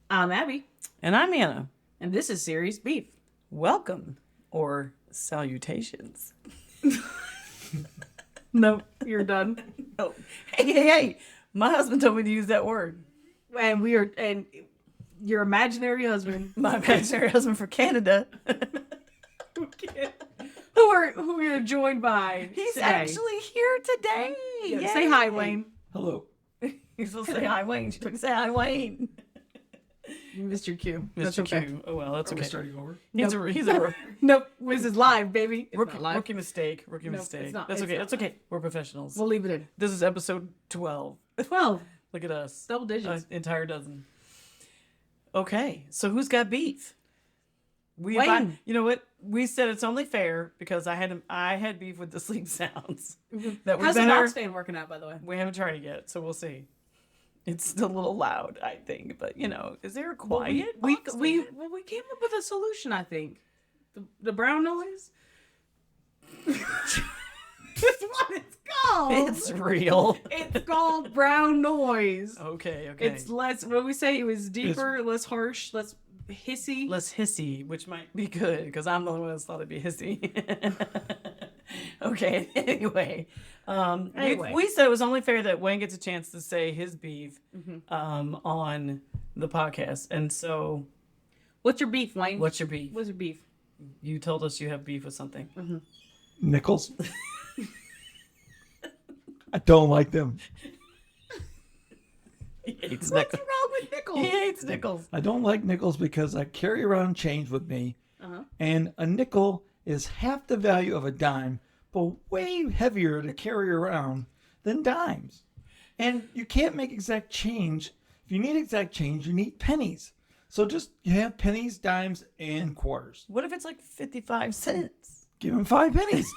I'm Abby, And I'm Anna. and this is Series Beef. Welcome, or salutations. Nope, you're done. Oh, hey. My husband told me to use that word. And your imaginary husband, My imaginary husband from Canada. who we are joined by. He's today. actually here today. Yeah, say hi, Wayne. Hello. He's supposed to say hi, Wayne. She took to say hi, Wayne. You missed your cue. Mr. That's okay. Q. Oh, well, that's Are we okay. starting over? He's a Nope, this is live, baby. It's rookie, not live. rookie mistake. Rookie No, mistake. it's not. That's It's okay. not That's okay. We're professionals. We'll leave it in. This is episode 12. 12, Look at us. double digits. Entire dozen. Okay, so who's got beef? Wayne. You know what? We said it's only fair because I had beef with the sleep sounds. That we How's the better. box fan working out, by the way? We haven't tried it yet, so we'll see. It's still a little loud, I think, but is there a quiet? We box we fan? well, we came up with a solution, I think. The brown noise. That's what it's called. It's real. It's called brown noise. Okay. It's less. What we say? It was deeper, less harsh, less hissy. less hissy, which might be good because I'm the one that's thought it'd be hissy. Okay. Anyway, we said it was only fair that Wayne gets a chance to say his beef on the podcast. And so, What's your beef, Wayne? what's your beef? What's your beef? You told us you have beef with something. Nickels. I don't like them. He hates What's nickels. wrong with nickels? He hates nickels. I don't like nickels because I carry around change with me, and a nickel is half the value of a dime, but way heavier to carry around than dimes. And you can't make exact change. If you need exact change, you need pennies. So just you have pennies, dimes, and quarters. What if it's like 55 cents? Give them 5 pennies.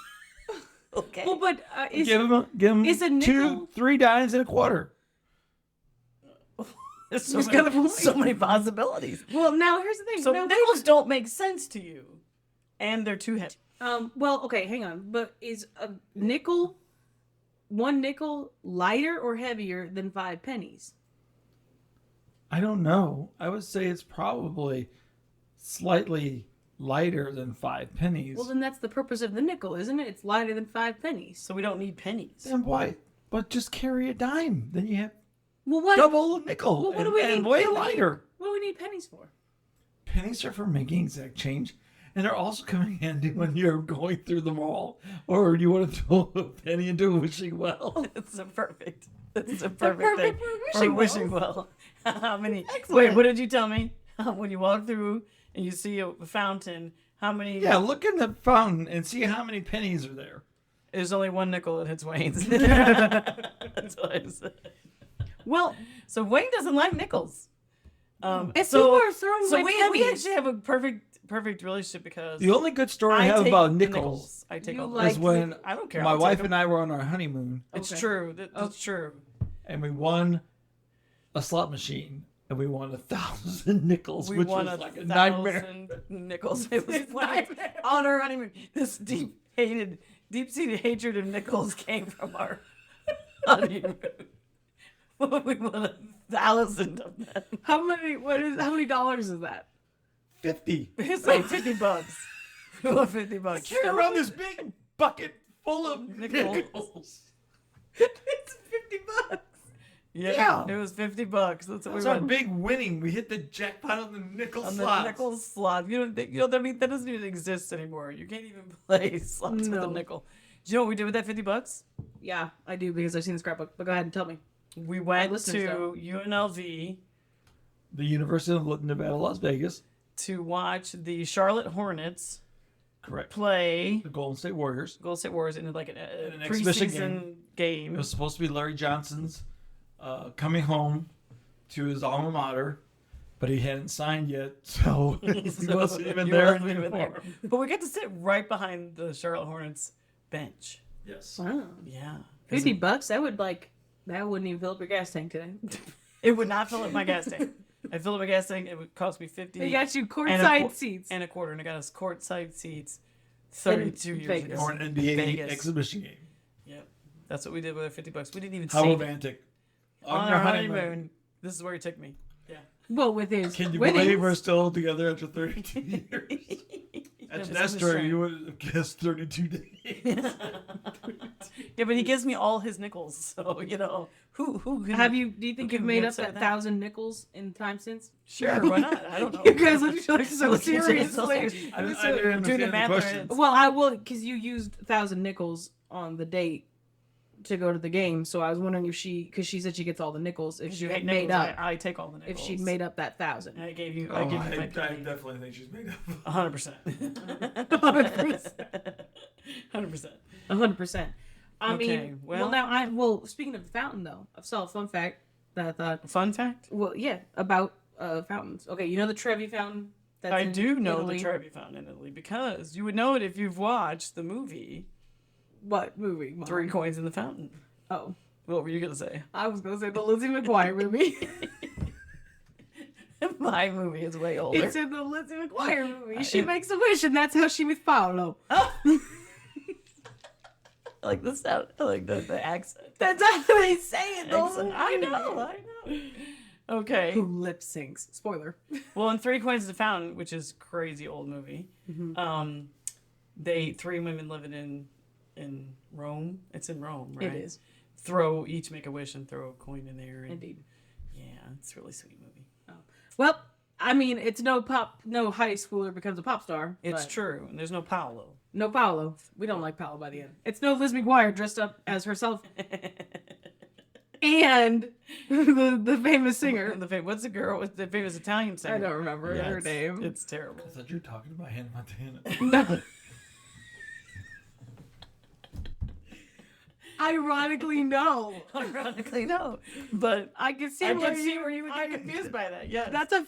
Okay. Well, but is give them is a nickel- 2, 3 dimes and a quarter. There's so, He's many, got a point. so many possibilities. well now here's the thing. So Now, nickels don't make sense to you. And they're too heavy. well, okay, hang on. But is a nickel, one nickel, lighter or heavier than 5 pennies? I don't know. I would say it's probably slightly lighter than 5 pennies. Well, then that's the purpose of the nickel, isn't it? It's lighter than 5 pennies. So we don't need pennies. Then why? But just carry a dime. Then you have Well, what? double a nickel Well, what and, do we and need? way What do we lighter. What do we need pennies for? Pennies are for making exact change. And they're also coming handy when you're going through the mall or you want to throw a penny into a wishing well. It's a perfect. It's a perfect perfect thing for wishing well. How many? Excellent. Wait, what did you tell me? When you walk through and you see a fountain, how many? Yeah, look in the fountain and see how many pennies are there. There's only one nickel that hits Wayne's. That's what I said. Well, So Wayne doesn't like nickels. if so people are throwing so away we pennies, actually have a perfect relationship because The only good story I, I have take about the nickels I take You all the like is when I don't care. my I'll take wife them. and I were on our honeymoon It's Okay. true. That's true. and we won a slot machine and we won 1,000 nickels, We which won was like a 1,000 nightmare. nickels. It was It's funny. nightmare. On our honeymoon, this deep-seated hatred of nickels came from our honeymoon. We won 1,000 of them. how many dollars is that? 50. It's like $50. We won $50. Carry around this big bucket full of Nickels. nickels. It's $50. Yeah, it was $50. That's what That we was our won. big winning. We hit the jackpot on the nickel On slots. the nickel slot. You know, I mean, that doesn't even exist anymore. You can't even play slots with No. a nickel. Do you know what we did with that $50? Yeah, I do because I've seen the scrapbook. But go ahead and tell me. We went listeners to UNLV The University of Nevada, Las Vegas. to watch the Charlotte Hornets Correct. play The Golden State Warriors. Golden State Warriors in like an exhibition preseason game. It was supposed to be Larry Johnson's coming home to his alma mater, but he hadn't signed yet, so he wasn't even You there. wasn't even there. anymore. But we got to sit right behind the Charlotte Hornets bench. Yes. Wow. Yeah. $50? That wouldn't even fill up your gas tank today. It would not fill up my gas tank. I filled up my gas tank. It would cost me 50. They got you and a courtside qu- seats. and a quarter, and I got us courtside seats 32 years Vegas. ago. Or an NBA Vegas. exhibition game. Yep. That's what we did with our $50. We didn't even How save it. romantic. On our honeymoon. This is where he took me. Yeah. Well, with his Can you winnings. believe we're still together after 32 years? After that this is story, strange. you would have guessed 32 days. Yeah, but he gives me all his nickels, so you know who can Have you? Do you think who you've can made up answer that that? 1,000 nickels in time since? Sure, why not? I don't know. You guys look at each other so Look at each other seriously. so serious. I didn't Doing the understand the math question. right. Well, I will because you used 1,000 nickels on the date to go to the game. So I was wondering if because she said she gets all the nickels, if she You had hate made nickels, up, I take all the nickels. if she'd made up that 1,000. I gave you. Oh, I gave you I my penny. definitely think she's made up. 100%. 100%. 100%. I Okay, mean, well- well, speaking of the fountain though, I saw a fun fact that I thought, Fun fact. well, yeah, about fountains. Okay, you know the Trevi fountain. That's I in do know Italy? the Trevi Fountain in Italy because you would know it if you've watched the movie What movie? Mom? 3 Coins in the Fountain. Oh, What were you gonna say? I was gonna say the Lizzie McGuire movie. My movie is way older. It's in the Lizzie McGuire movie. She makes a wish, and that's how she meets Paolo. I like the sound. I like the accent. That's how they say it. Accent. I know. Okay. Who lip syncs? Spoiler. Well, in 3 Coins in the Fountain, which is a crazy old movie, they 3 women living in Rome. It's in Rome, right? It is Each make a wish and throw a coin in there. And, indeed. Yeah, it's a really sweet movie. Well, I mean, it's no high schooler becomes a pop star. It's but true. And there's no Paolo. No Paolo. We don't like Paolo by the end. It's no Liz McGuire dressed up as herself and the famous singer. What's the girl with the famous Italian singer? I don't remember her name. It's terrible. I thought you were talking about Hannah Montana. No. Ironically, no. Ironically, no. But I can see I where can see where you would get confused by that. Yeah. That's a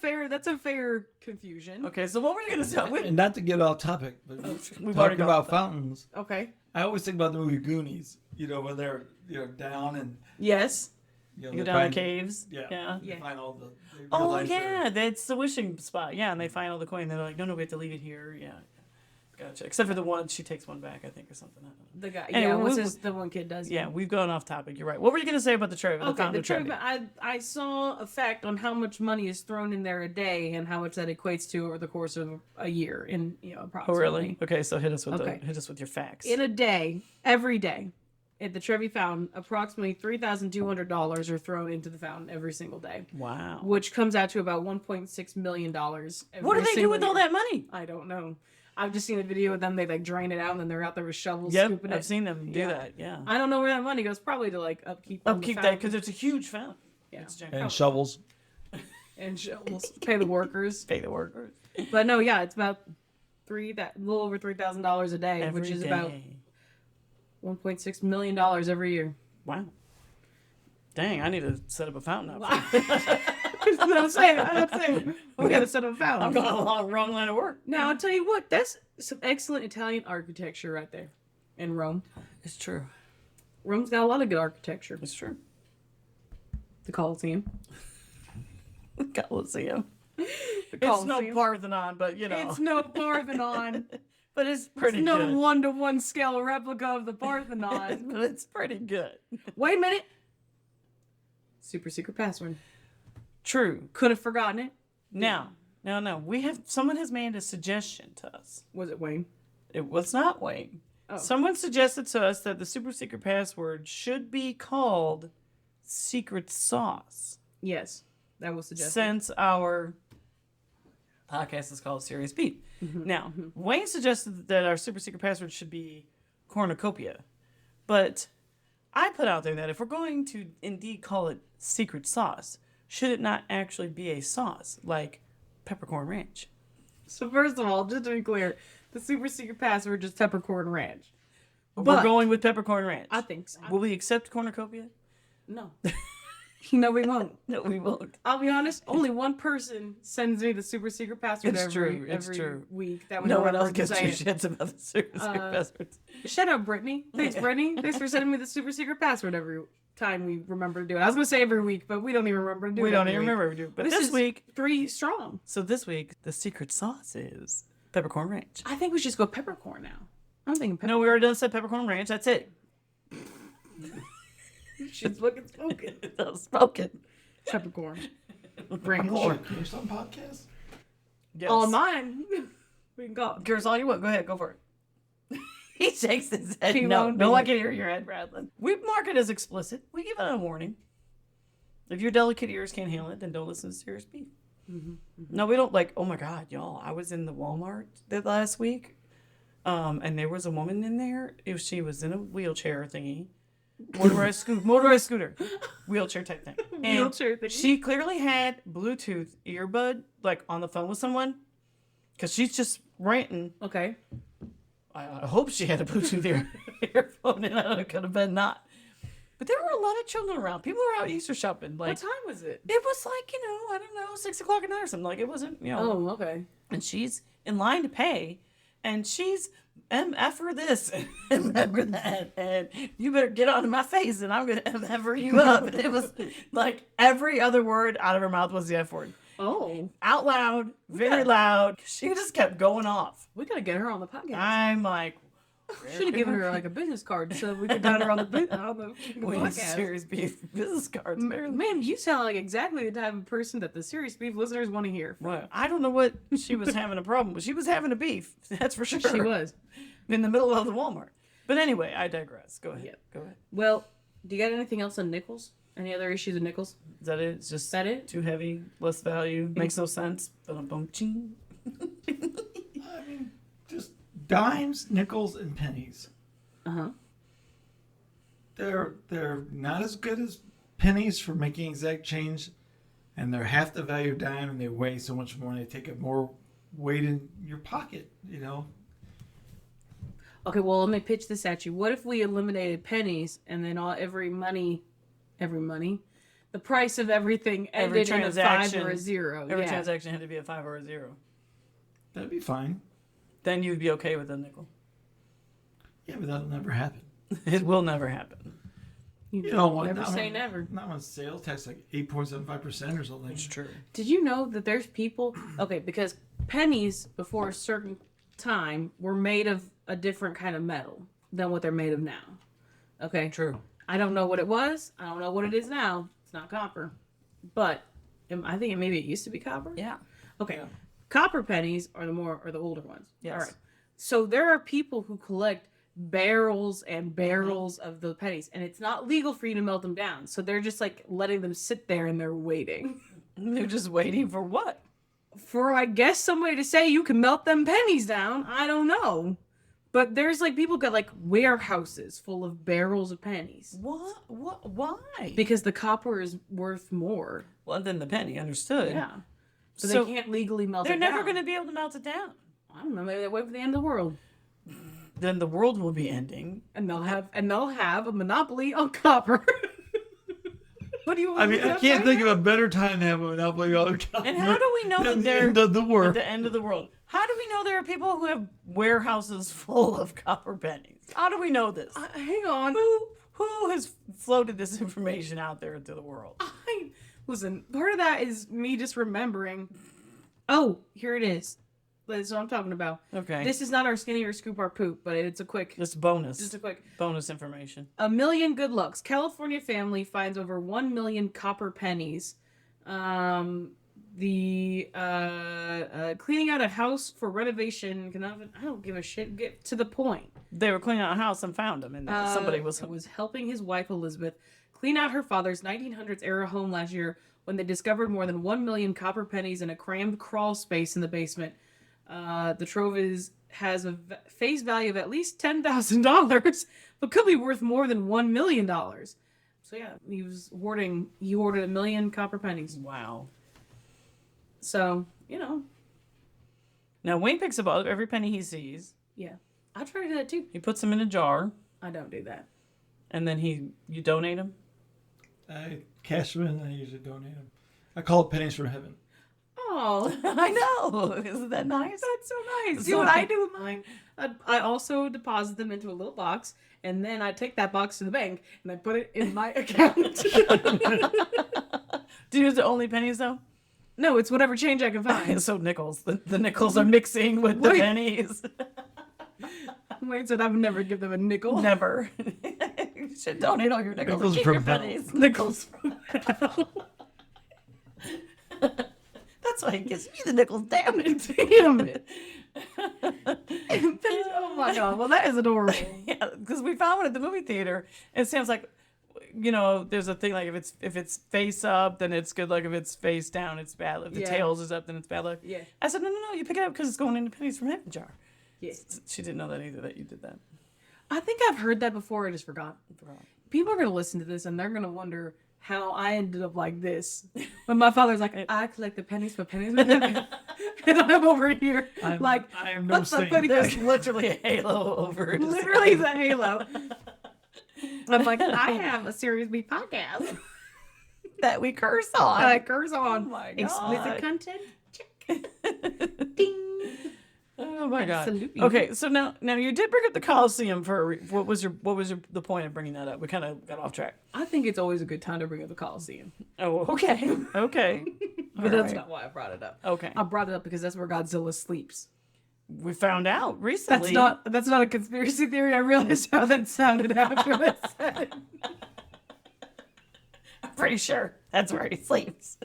fair confusion. Okay, so what were you going to say? And not to get off topic, but We've already talking gone about off fountains, Okay. I always think about the movie Goonies. You know, when they're down and Yes. You they go down the find- caves. Yeah. Yeah. They Yeah. find all the. they Oh, realize they're- yeah. That's the wishing spot. Yeah, and they find all the coin. They're like, no, we have to leave it here. Yeah. Gotcha. Except for the one, she takes one back, I think, or something. I don't know. The guy. Anyway, yeah, what's we- his, the one kid does. Yeah, we've gone off topic. You're right. What were you going to say about the Trevi? The Okay, fountain the of Trevi? Trevi. I saw a fact on how much money is thrown in there a day and how much that equates to over the course of a year in Oh, approximately. really? Okay, so hit us with Okay. hit us with your facts. In a day, every day, at the Trevi Fountain, approximately $3,200 are thrown into the fountain every single day, Wow. which comes out to about $1.6 million. What do they do with all that money? I don't know. I've just seen a video of them. They like drain it out and then they're out there with shovels Yep, scooping it. I've seen them do Yeah. that. Yeah. I don't know where that money goes. Probably to like upkeep. on the Upkeep that fountain. because it's a huge fountain. Yeah. It's giant. And shovels. And shovels. Pay the workers. Pay the workers. But no, yeah, it's about a little over $3,000 a day, Every which is day. about $1.6 million every year. Wow. Dang, I need to set up a fountain up. That's what I'm saying. That's what I'm saying. We gotta set up a I'm fountain. going along wrong line of work. Now I'll tell you what, that's some excellent Italian architecture right there in Rome. It's true. Rome's got a lot of good architecture. It's true. The Colosseum. Colosseum. It's no Colosseum. Parthenon, but you know. It's no Parthenon. but it's pretty It's no good. 1-to-1 scale replica of the Parthenon. but it's pretty good. Wait a minute. Super secret password. True. Could have forgotten it. Now, no. Someone has made a suggestion to us. Was it Wayne? It was not Wayne. Oh. Someone suggested to us that the super secret password should be called secret sauce. Yes, that was suggested. Since our podcast is called Serious Beat. Now, Wayne suggested that our super secret password should be cornucopia. But I put out there that if we're going to indeed call it secret sauce, should it not actually be a sauce like peppercorn ranch? So first of all, just to be clear, the super secret password is peppercorn ranch. We're But going with peppercorn ranch. I think so. Will we accept cornucopia? No. No, we won't. No, we won't. I'll be honest. Only one person sends me the super secret password It's every true, it's true. week. That would No one remember else to gives two say it. shits about the super secret passwords. Shut up, Brittany. Thanks, Brittany. Thanks for sending me the super secret password every time we remember to do it. I was gonna say every week, but we don't even remember to do it. We don't every even week. remember we do. But This this is week, 3 strong. so this week, the secret sauce is peppercorn ranch. I think we should just go peppercorn now. I'm thinking peppercorn. No, we already done said peppercorn ranch. That's it. She's fucking spoken. That was spoken. Peppercorn. branch. Can you start a podcast? Yes. On mine. We can go. Girls, all you want. Go ahead. Go for it. He shakes his head. He No, won't no do one it. can hear your head rattling. We mark it as explicit. We give it a warning. If your delicate ears can't handle it, then don't listen to Serious Beef. No, we don't like. Oh my God, y'all! I was in the Walmart last week, and there was a woman in there. She was in a wheelchair thingy, motorized scooter, wheelchair type thing. And Wheelchair thingy. she clearly had Bluetooth earbud, like on the phone with someone, because she's just ranting. Okay. I hope she had a Bluetooth earphone, and it could have been not. But there were a lot of children around. People were out Easter shopping. Like What time was it? it was like, I don't know, 6 o'clock at night or something. Like it wasn't, Oh, okay. And she's in line to pay, and she's MF for this and MF for that, and you better get onto my face, and I'm gonna MF for you up. And it was like every other word out of her mouth was the F word, Oh, out loud, very loud. She just kept going off. we gotta get her on the podcast. I'm like, Should have given her like a business card so we could get her on the Wayne's podcast. Serious Beef business cards. Apparently. Man, you sound like exactly the type of person that the Serious Beef listeners want to hear. Well, I don't know what she was having a problem with. She was having a beef. That's for sure. She was. In the middle of the Walmart. But anyway, I digress. Go ahead. Yep. Go ahead. Well, do you got anything else on nickels? Any other issues with nickels? Is that it? It's just Is that it? too heavy, less value, makes no sense. Bum-ching. I mean, just dimes, nickels, and pennies. Uh-huh. They're not as good as pennies for making exact change, and they're half the value of dime, and they weigh so much more, and they take up more weight in your pocket. Okay, well, let me pitch this at you. What if we eliminated pennies and then every money, the price of everything Every ended in a 5 transaction- or a 0? Every Yeah. transaction had to be a 5 or a 0. That'd be fine. Then you'd be okay with a nickel. Yeah, but that'll never happen. It will never happen. You know what? Never say never. Not when sales tax like 8.75% or something. It's true. Did you know that there's people? Okay, because pennies before a certain time were made of a different kind of metal than what they're made of now. Okay. True. I don't know what it was. I don't know what it is now. It's not copper, but I think maybe it used to be copper. Yeah. Okay. Yeah. Copper pennies are the older ones. Yes. All right. So there are people who collect barrels and barrels of the pennies, and it's not legal for you to melt them down. So they're just like letting them sit there and they're waiting They're just waiting for what? for, I guess, somebody to say you can melt them pennies down. I don't know. But there's like people got like warehouses full of barrels of pennies What? Why? because the copper is worth more. Well, then the penny, understood. Yeah. So, So they can't legally melt They're it never down. going to be able to melt it down. I don't know. Maybe they wait for the end of the world, Then the world will be ending. and they'll have a monopoly on copper. What do you want? I mean, I can't think of a better time to have a monopoly all the time. And how do we know that than the they're end of the at world? the end of the world? How do we know there are people who have warehouses full of copper pennies? How do we know this? Hang on. Who has floated this information out there into the world? Listen, part of that is me just remembering. Oh, here it is. That's what I'm talking about. Okay. This is not our skinny or scoop our poop, but it's a quick. Just bonus. Just a quick. bonus information. A million good lucks. California family finds over 1 million copper pennies. Cleaning out a house for renovation. I don't give a shit. Get to the point. They were cleaning out a house and found them, and somebody was helping his wife Elizabeth clean out her father's 1900s era home last year when they discovered more than 1 million copper pennies in a crammed crawl space in the basement. The trove has a face value of at least $10,000, but could be worth more than $1 million. So yeah, he hoarded 1 million copper pennies. Wow. So, Now Wayne picks up every penny he sees. yeah. I try to do that too. He puts them in a jar, I don't do that. and then you donate them. I cash them in and I usually donate them. I call it pennies from heaven. Oh, I know. Isn't that nice? that's so nice. See So- what I do with mine? I also deposit them into a little box, and then I take that box to the bank and I put it in my account. Do you use the only pennies though? No, it's whatever change I can find. So nickels. The nickels are mixing with the Wait. pennies. Wayne said I would never give them a nickel. Never. You should donate all your nickels. Nickels Keep from your hell. pennies. Nickels from hell. That's why he gives me the nickels. Damn it. Damn it. Oh my god. Well, that is adorable. Yeah, because we found one at the movie theater, and Sam's like, you know, there's a thing like if it's face up, then it's good luck. If it's face down, it's bad luck. If the Yeah. tails is up, then it's bad luck. Yeah. I said, no, you pick it up because it's going into pennies from heaven jar. Yeah. She didn't know that either, that you did that. I think I've heard that before. I just forgot. People are going to listen to this and they're going to wonder how I ended up like this. When my father's like, I collect the pennies for pennies. And I'm over here I am no what's the saint. penny? There's literally a halo over it. Literally the halo. I'm like, I have a Series B podcast that we curse on. that I curse on. Oh my Explicit God. content. Check. Ding. Oh my god. Absolutely. Okay, so now you did bring up the Coliseum for what was the point of bringing that up? We kind of got off track. I think it's always a good time to bring up the Coliseum. Oh, okay. Okay. But that's Alright. not why I brought it up. Okay. I brought it up because that's where Godzilla sleeps. We found out recently. That's not a conspiracy theory. I realized how that sounded after I said it. I'm pretty sure that's where he sleeps.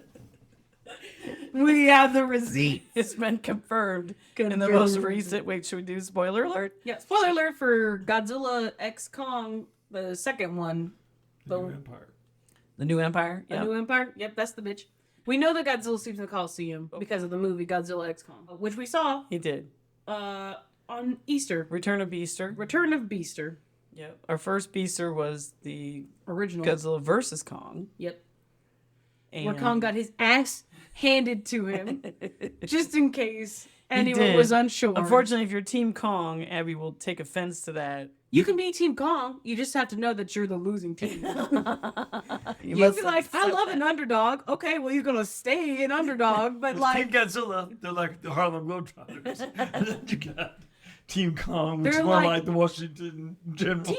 We have the receipt. It's been confirmed in the Confirmed. most recent. Wait, should we do spoiler alert? Yeah, spoiler alert for Godzilla X Kong, the second one. New Empire. The New Empire. The New Empire? Yep, that's the bitch. We know that Godzilla sleeps in the Coliseum because of the movie Godzilla X Kong, which we saw He did. on Easter. Return of Beaster. Return of Beaster. Yep. Our first Beaster was the Original. Godzilla versus Kong. Yep. And Where Kong got his ass handed to him, just in case anyone did. was unsure. Unfortunately, if you're Team Kong, Abby will take offense to that. You can be Team Kong. You just have to know that you're the losing team. You You'd must be like, I accept love that. an underdog. Okay, well, you're going to stay an underdog, but Team like, Godzilla, they're like the Harlem Globetrotters. And then you got Team Kong, which They're is more like- like the Washington Generals.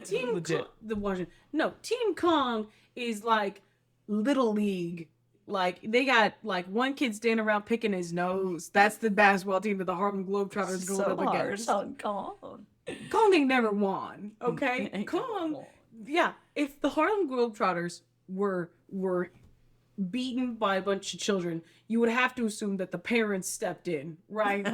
Team Legit. Kong, the Washington. No, Team Kong is like Little League. Like, they got like one kid standing around picking his nose. That's the basketball team that the Harlem Globetrotters going So up hard against. on Kong. Kong ain't never won. Okay, Ain't Kong. never won. Yeah, if the Harlem Globetrotters were beaten by a bunch of children, you would have to assume that the parents stepped in, right?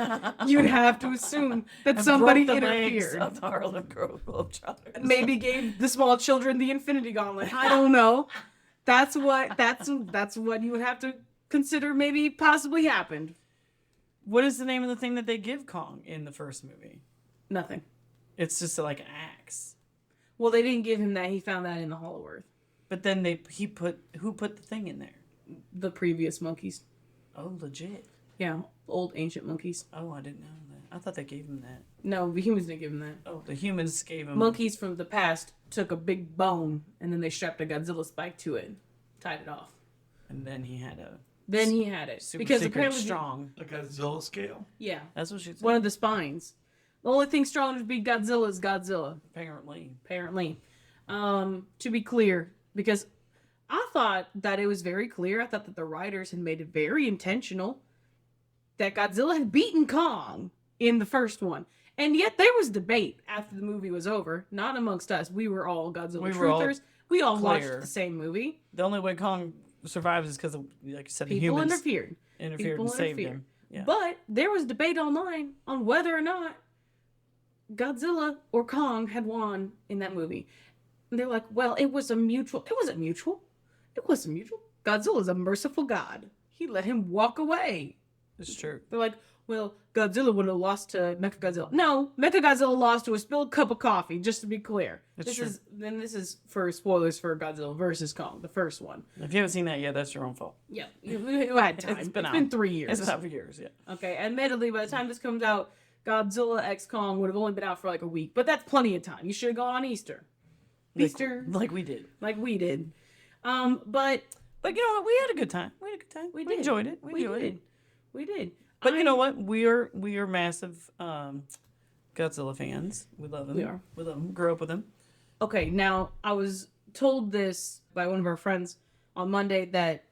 You'd have to assume that And somebody broke the legs interfered. of the Harlem Globetrotters. Maybe gave the small children the Infinity Gauntlet. I don't know. That's what you would have to consider maybe possibly happened. What is the name of the thing that they give Kong in the first movie? Nothing. It's just like an axe. Well, they didn't give him that. He found that in the Hollow Earth. But then who put the thing in there? The previous monkeys. Oh, legit. Yeah, old ancient monkeys. Oh, I didn't know that. I thought they gave him that. No, the humans didn't give him that. Oh, the humans gave him. Monkeys from the past took a big bone and then they strapped a Godzilla spike to it, tied it off. And then he had a Then he had it super because secret apparently, strong. Like a Godzilla scale. yeah, That's what she said. one of the spines. The only thing strong to beat Godzilla is Godzilla. Apparently. Apparently, to be clear, because I thought that it was very clear. I thought that the writers had made it very intentional that Godzilla had beaten Kong in the first one. And yet there was debate after the movie was over, not amongst us. We were all Godzilla We were all truthers. We all watched clear. the same movie. The only way Kong survives is because, like you said, the People humans interfered. interfered People and saved interfered. him. Yeah. But there was debate online on whether or not Godzilla or Kong had won in that movie. And they're like, well, it was a mutual. It wasn't mutual. It wasn't mutual. Godzilla's a merciful god. He let him walk away. It's true. They're like, well, Godzilla would have lost to Mechagodzilla. No, Mechagodzilla lost to a spilled cup of coffee, just to be clear. It's true. This is for spoilers for Godzilla versus Kong, the first one. If you haven't seen that yet, that's your own fault. Yeah, you had time. It's been out. 3 years. It's been out for years, yeah. Okay, admittedly, by the time this comes out, Godzilla X Kong would have only been out for like a week, but that's plenty of time. You should have gone on Easter. Easter, Like we did. like we did. But But you know what? We had a good time. We had a good time. We did. enjoyed it. We enjoyed did. it. We did. But you know what? We are massive Godzilla fans. We love him. We are. We love him. Grew up with him. Okay, now I was told this by one of our friends on Monday that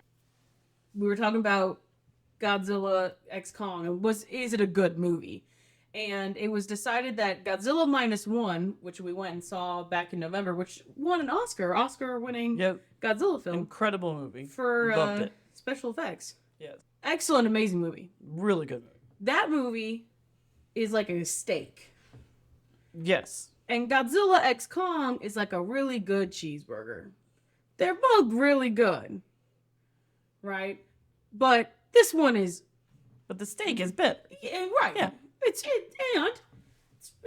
we were talking about Godzilla X Kong and is it a good movie? And it was decided that Godzilla -1, which we went and saw back in November, which won an Oscar-winning Yep. Godzilla film Incredible movie. for Loved it. special effects. Yes. Excellent, amazing movie. Really good movie. That movie is like a steak. Yes. And Godzilla X Kong is like a really good cheeseburger. They're both really good. Right? But this one is But the steak is better. right. Yeah.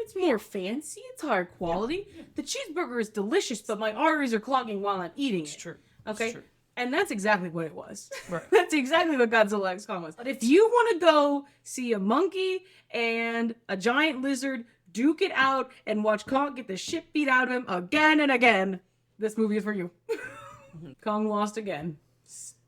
It's more fancy. It's higher quality. The cheeseburger is delicious, but my arteries are clogging while I'm eating It's it. true. Okay. It's true. And that's exactly what it was. Right. That's exactly what Godzilla X Kong was. But if you want to go see a monkey and a giant lizard duke it out and watch Kong get the shit beat out of him again and again, this movie is for you. Kong lost again.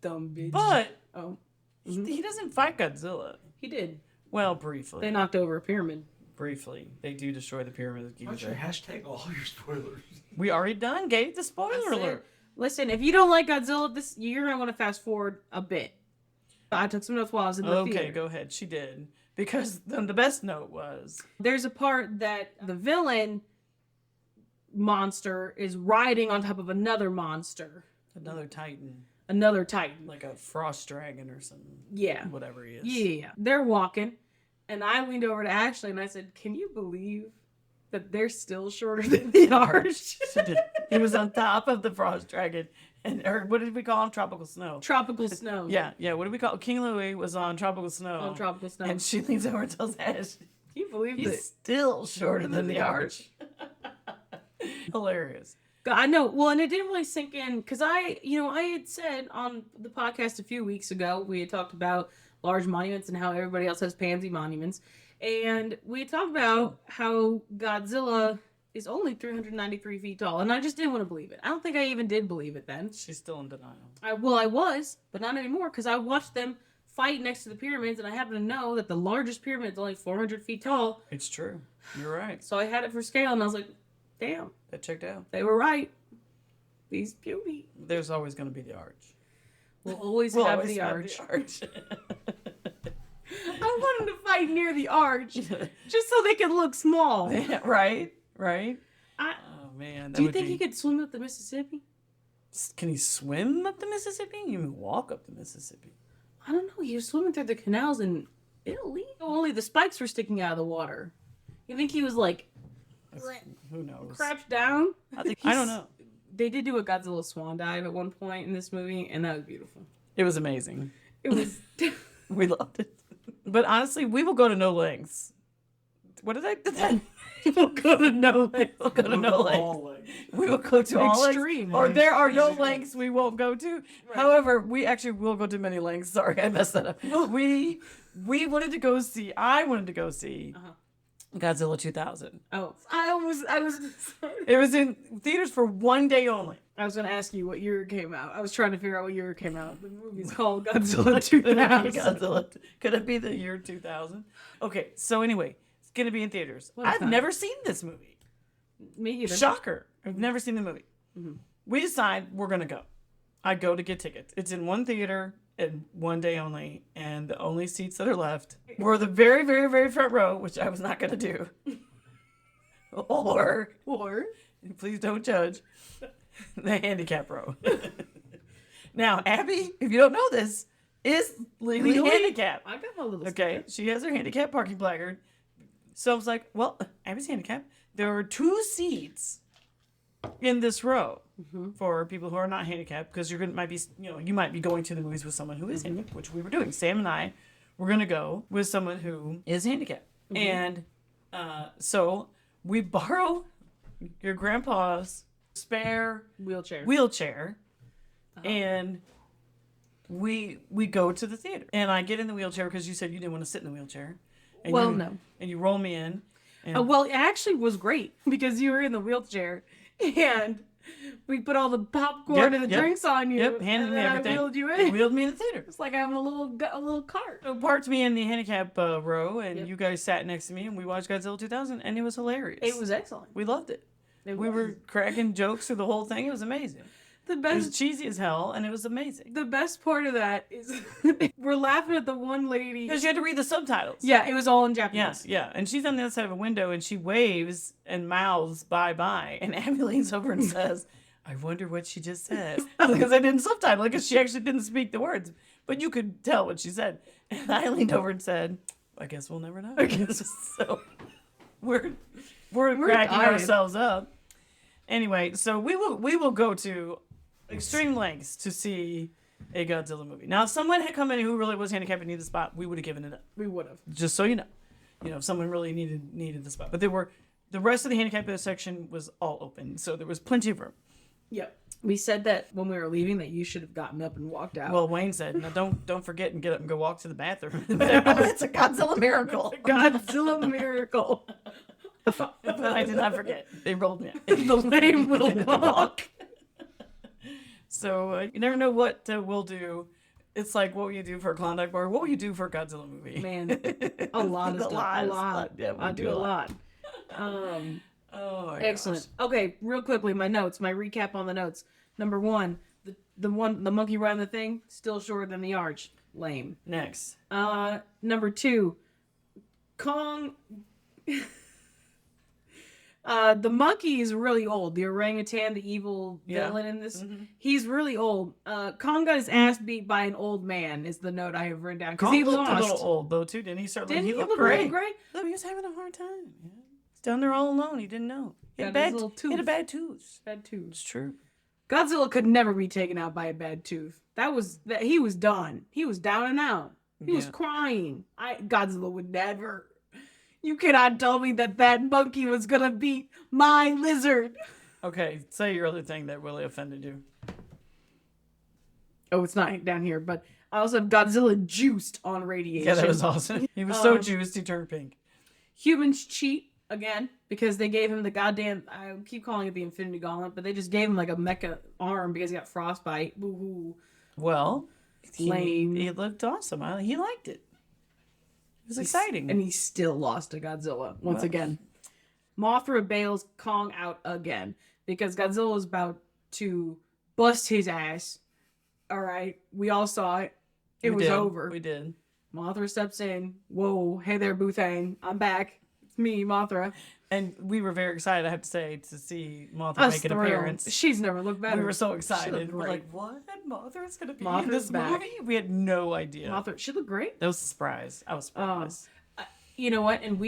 Dumb bitch. But Oh, he doesn't fight Godzilla. he did. Well, briefly. They knocked over a pyramid. Briefly. They do destroy the Pyramid of Why don't you Giza. hashtag all your spoilers? We already done gave the spoiler That's it. alert. Listen, if you don't like Godzilla, you're gonna want to fast forward a bit. I took some notes while I was in the Okay, theater. go ahead. She did. Because then the best note was There's a part that the villain monster is riding on top of another monster, another Titan. another Titan. Like a frost dragon or something. Yeah. Whatever he is. Yeah. They're walking, and I leaned over to Ashley and I said, "Can you believe that they're still shorter than the arch?" She did. He was on top of the frost dragon. And or what did we call him? Tropical snow. Tropical snow. Yeah, yeah. What did we call King Louis was on tropical snow. On tropical snow. And she leans over and tells Ash, Can you believe he's it? still shorter than the arch. Hilarious. I know. Well, and it didn't really sink in because I had said on the podcast a few weeks ago, we had talked about large monuments and how everybody else has pansy monuments. And we had talked about how Godzilla is only 393 feet tall. And I just didn't want to believe it. I don't think I even did believe it then. She's still in denial. I was, but not anymore because I watched them fight next to the pyramids and I happen to know that the largest pyramid is only 400 feet tall. It's true. You're right. So I had it for scale and I was like, damn, That checked out. they were right. These beauty. There's always going to be the arch. We'll always We'll have always the have arch. the arch. I want them to fight near the arch just so they can look small. Yeah, right? Right? I, Oh, man. That do you would think be... he could swim up the Mississippi? Can he swim up the Mississippi? You mean walk up the Mississippi? I don't know. He was swimming through the canals in Italy. Only the spikes were sticking out of the water. You think he was like Who knows? crouched down? I don't know. They did do a Godzilla swan dive at one point in this movie, and that was beautiful. It was amazing. It was. We loved it. But honestly, we will go to no lengths. What did I? We'll go to no lengths. We'll go to no lengths. We will go to all Extreme. lengths. Or there are no lengths we won't go to. However, we actually will go to many lengths. Sorry, I messed that up. We wanted to go see. I wanted to go see Godzilla 2000. Oh, I was. It was in theaters for one day only. I was gonna ask you what year it came out. I was trying to figure out what year it came out. The movie's called Godzilla 2000. Godzilla. Could it be the year 2000? Okay, so anyway, it's gonna be in theaters. What a I've time. never seen this movie. Me either. Shocker. I've never seen the movie. We decide we're going to go. I go to get tickets. It's in one theater and one day only. And the only seats that are left were the very, very, very front row, which I was not going to do. Or, please don't judge, the handicap row. Now, Abby, if you don't know this, is legally handicapped. I got my little. Okay, she has her handicap parking placard. So I was like, well, Abby's handicapped. There are 2 seats in this row for people who are not handicapped because you might be going to the movies with someone who is handicapped, which we were doing. Sam and I were going to go with someone who is handicapped. And so we borrow your grandpa's spare wheelchair. and we go to the theater. And I get in the wheelchair because you said you didn't want to sit in the wheelchair. And Well, you- no. And you roll me in. And Well, it actually was great because you were in the wheelchair and we put all the popcorn and the drinks on you. Yep, handed and me then everything. I wheeled you They in. wheeled me in the theater. It's like having a little cart. So parked me in the handicap row, and Yep. you guys sat next to me, and we watched Godzilla 2000, and it was hilarious. It was excellent. We loved it. It We was. were cracking jokes through the whole thing. It was amazing. The It was best. cheesy as hell, and it was amazing. The best part of that is we're laughing at the one lady. Because you had to read the subtitles. Yeah, it was all in Japanese. Yeah. And she's on the other side of a window, and she waves and mouths bye-bye, and Abby leans over and says, I wonder what she just said. Because I didn't subtitle it, because she actually didn't speak the words. but you could tell what she said. And I leaned over and said, I guess we'll never know. So we're cracking dying. ourselves up. Anyway, so we will go to extreme lengths to see a Godzilla movie. Now, if someone had come in who really was handicapped and needed the spot, we would have given it up. We would have. Just so you know, if someone really needed the spot. But the rest of the handicapped section was all open, so there was plenty of room. Yep. We said that when we were leaving that you should have gotten up and walked out. Well, Wayne said, "Now don't forget and get up and go walk to the bathroom." It's a Godzilla miracle. Godzilla miracle. But I did not forget. They rolled me out. The lame little walk. So you never know what we'll do. It's like, what will you do for a Klondike bar? What will you do for a Godzilla movie? Man, a lot of stuff. A lot. Yeah, I do a lot. Oh, my Excellent. Okay, real quickly, my notes, my recap on the notes. Number 1, the monkey riding the thing, still shorter than the arch. Lame. Next. Number 2, Kong. The monkey is really old. The orangutan, the evil villain in this, he's really old. Kong got his ass beat by an old man. Is the note I have written down because he looked lost. a little old though too, didn't he? Didn't he he looked look great. really great? No, he was having a hard time. Yeah. He's down there all alone. He didn't know. He had, Got his bad, little he had a tooth. bad tooth. Bad tooth. It's true. Godzilla could never be taken out by a bad tooth. He was done. He was down and out. He was crying. Godzilla would never. You cannot tell me that monkey was gonna beat my lizard. Okay, say your other thing that really offended you. Oh, it's not down here, but I also have Godzilla juiced on radiation. Yeah, that was awesome. He was so juiced he turned pink. Humans cheat again because they gave him the goddamn. I keep calling it the Infinity Gauntlet, but they just gave him like a mecha arm because he got frostbite. Woo-hoo. Well, Lame. he looked awesome. He liked it. It was exciting. And he still lost to Godzilla once again. Mothra bails Kong out again because Godzilla was about to bust his ass. All right, we all saw it. It was over. We did. Mothra steps in. Whoa, hey there, Boothang. I'm back. It's me, Mothra. And we were very excited, I have to say, to see Mothra make an appearance. She's never looked better. We were so She excited. looked We're great. like, what? Mothra's going to be in Mothra's this back. movie? We had no idea. Mothra, she looked great. That was a surprise. I was surprised. You know what? And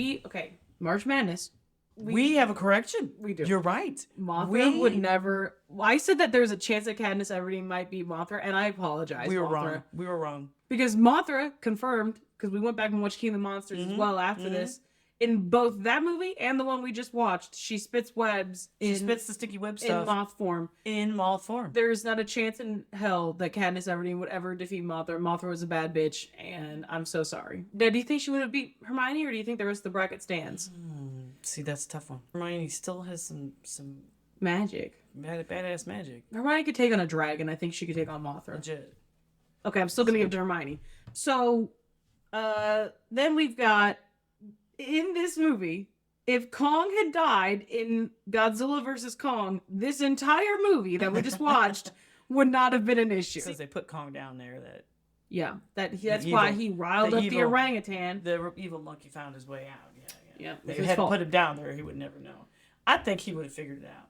March Madness. We have a correction. We do. You're right. Mothra would never. I said that there's a chance that Katniss Everdeen might be Mothra, and I apologize. We were Mothra. wrong. We were wrong. Because Mothra confirmed, because we went back and watched King of the Monsters as well after this. In both that movie and the one we just watched, she spits webs. She spits the sticky web in stuff moth form. in moth form. There's not a chance in hell that Katniss Everdeen would ever defeat Mothra. Mothra was a bad bitch, and I'm so sorry. Now, do you think she would have beat Hermione, or do you think the rest of the bracket stands? See, that's a tough one. Hermione still has some Magic. badass magic. Hermione could take on a dragon. I think she could take on Mothra. Legit. Okay, I'm still gonna give it to Hermione. So, then we've got in this movie, if Kong had died in Godzilla vs. Kong, this entire movie that we just watched would not have been an issue. Because they put Kong down there, Yeah, that's evil- why he riled the up the evil- orangutan. the evil monkey found his way out. Yeah, They it's his had fault. put him down there. He would never know. I think he would have figured it out.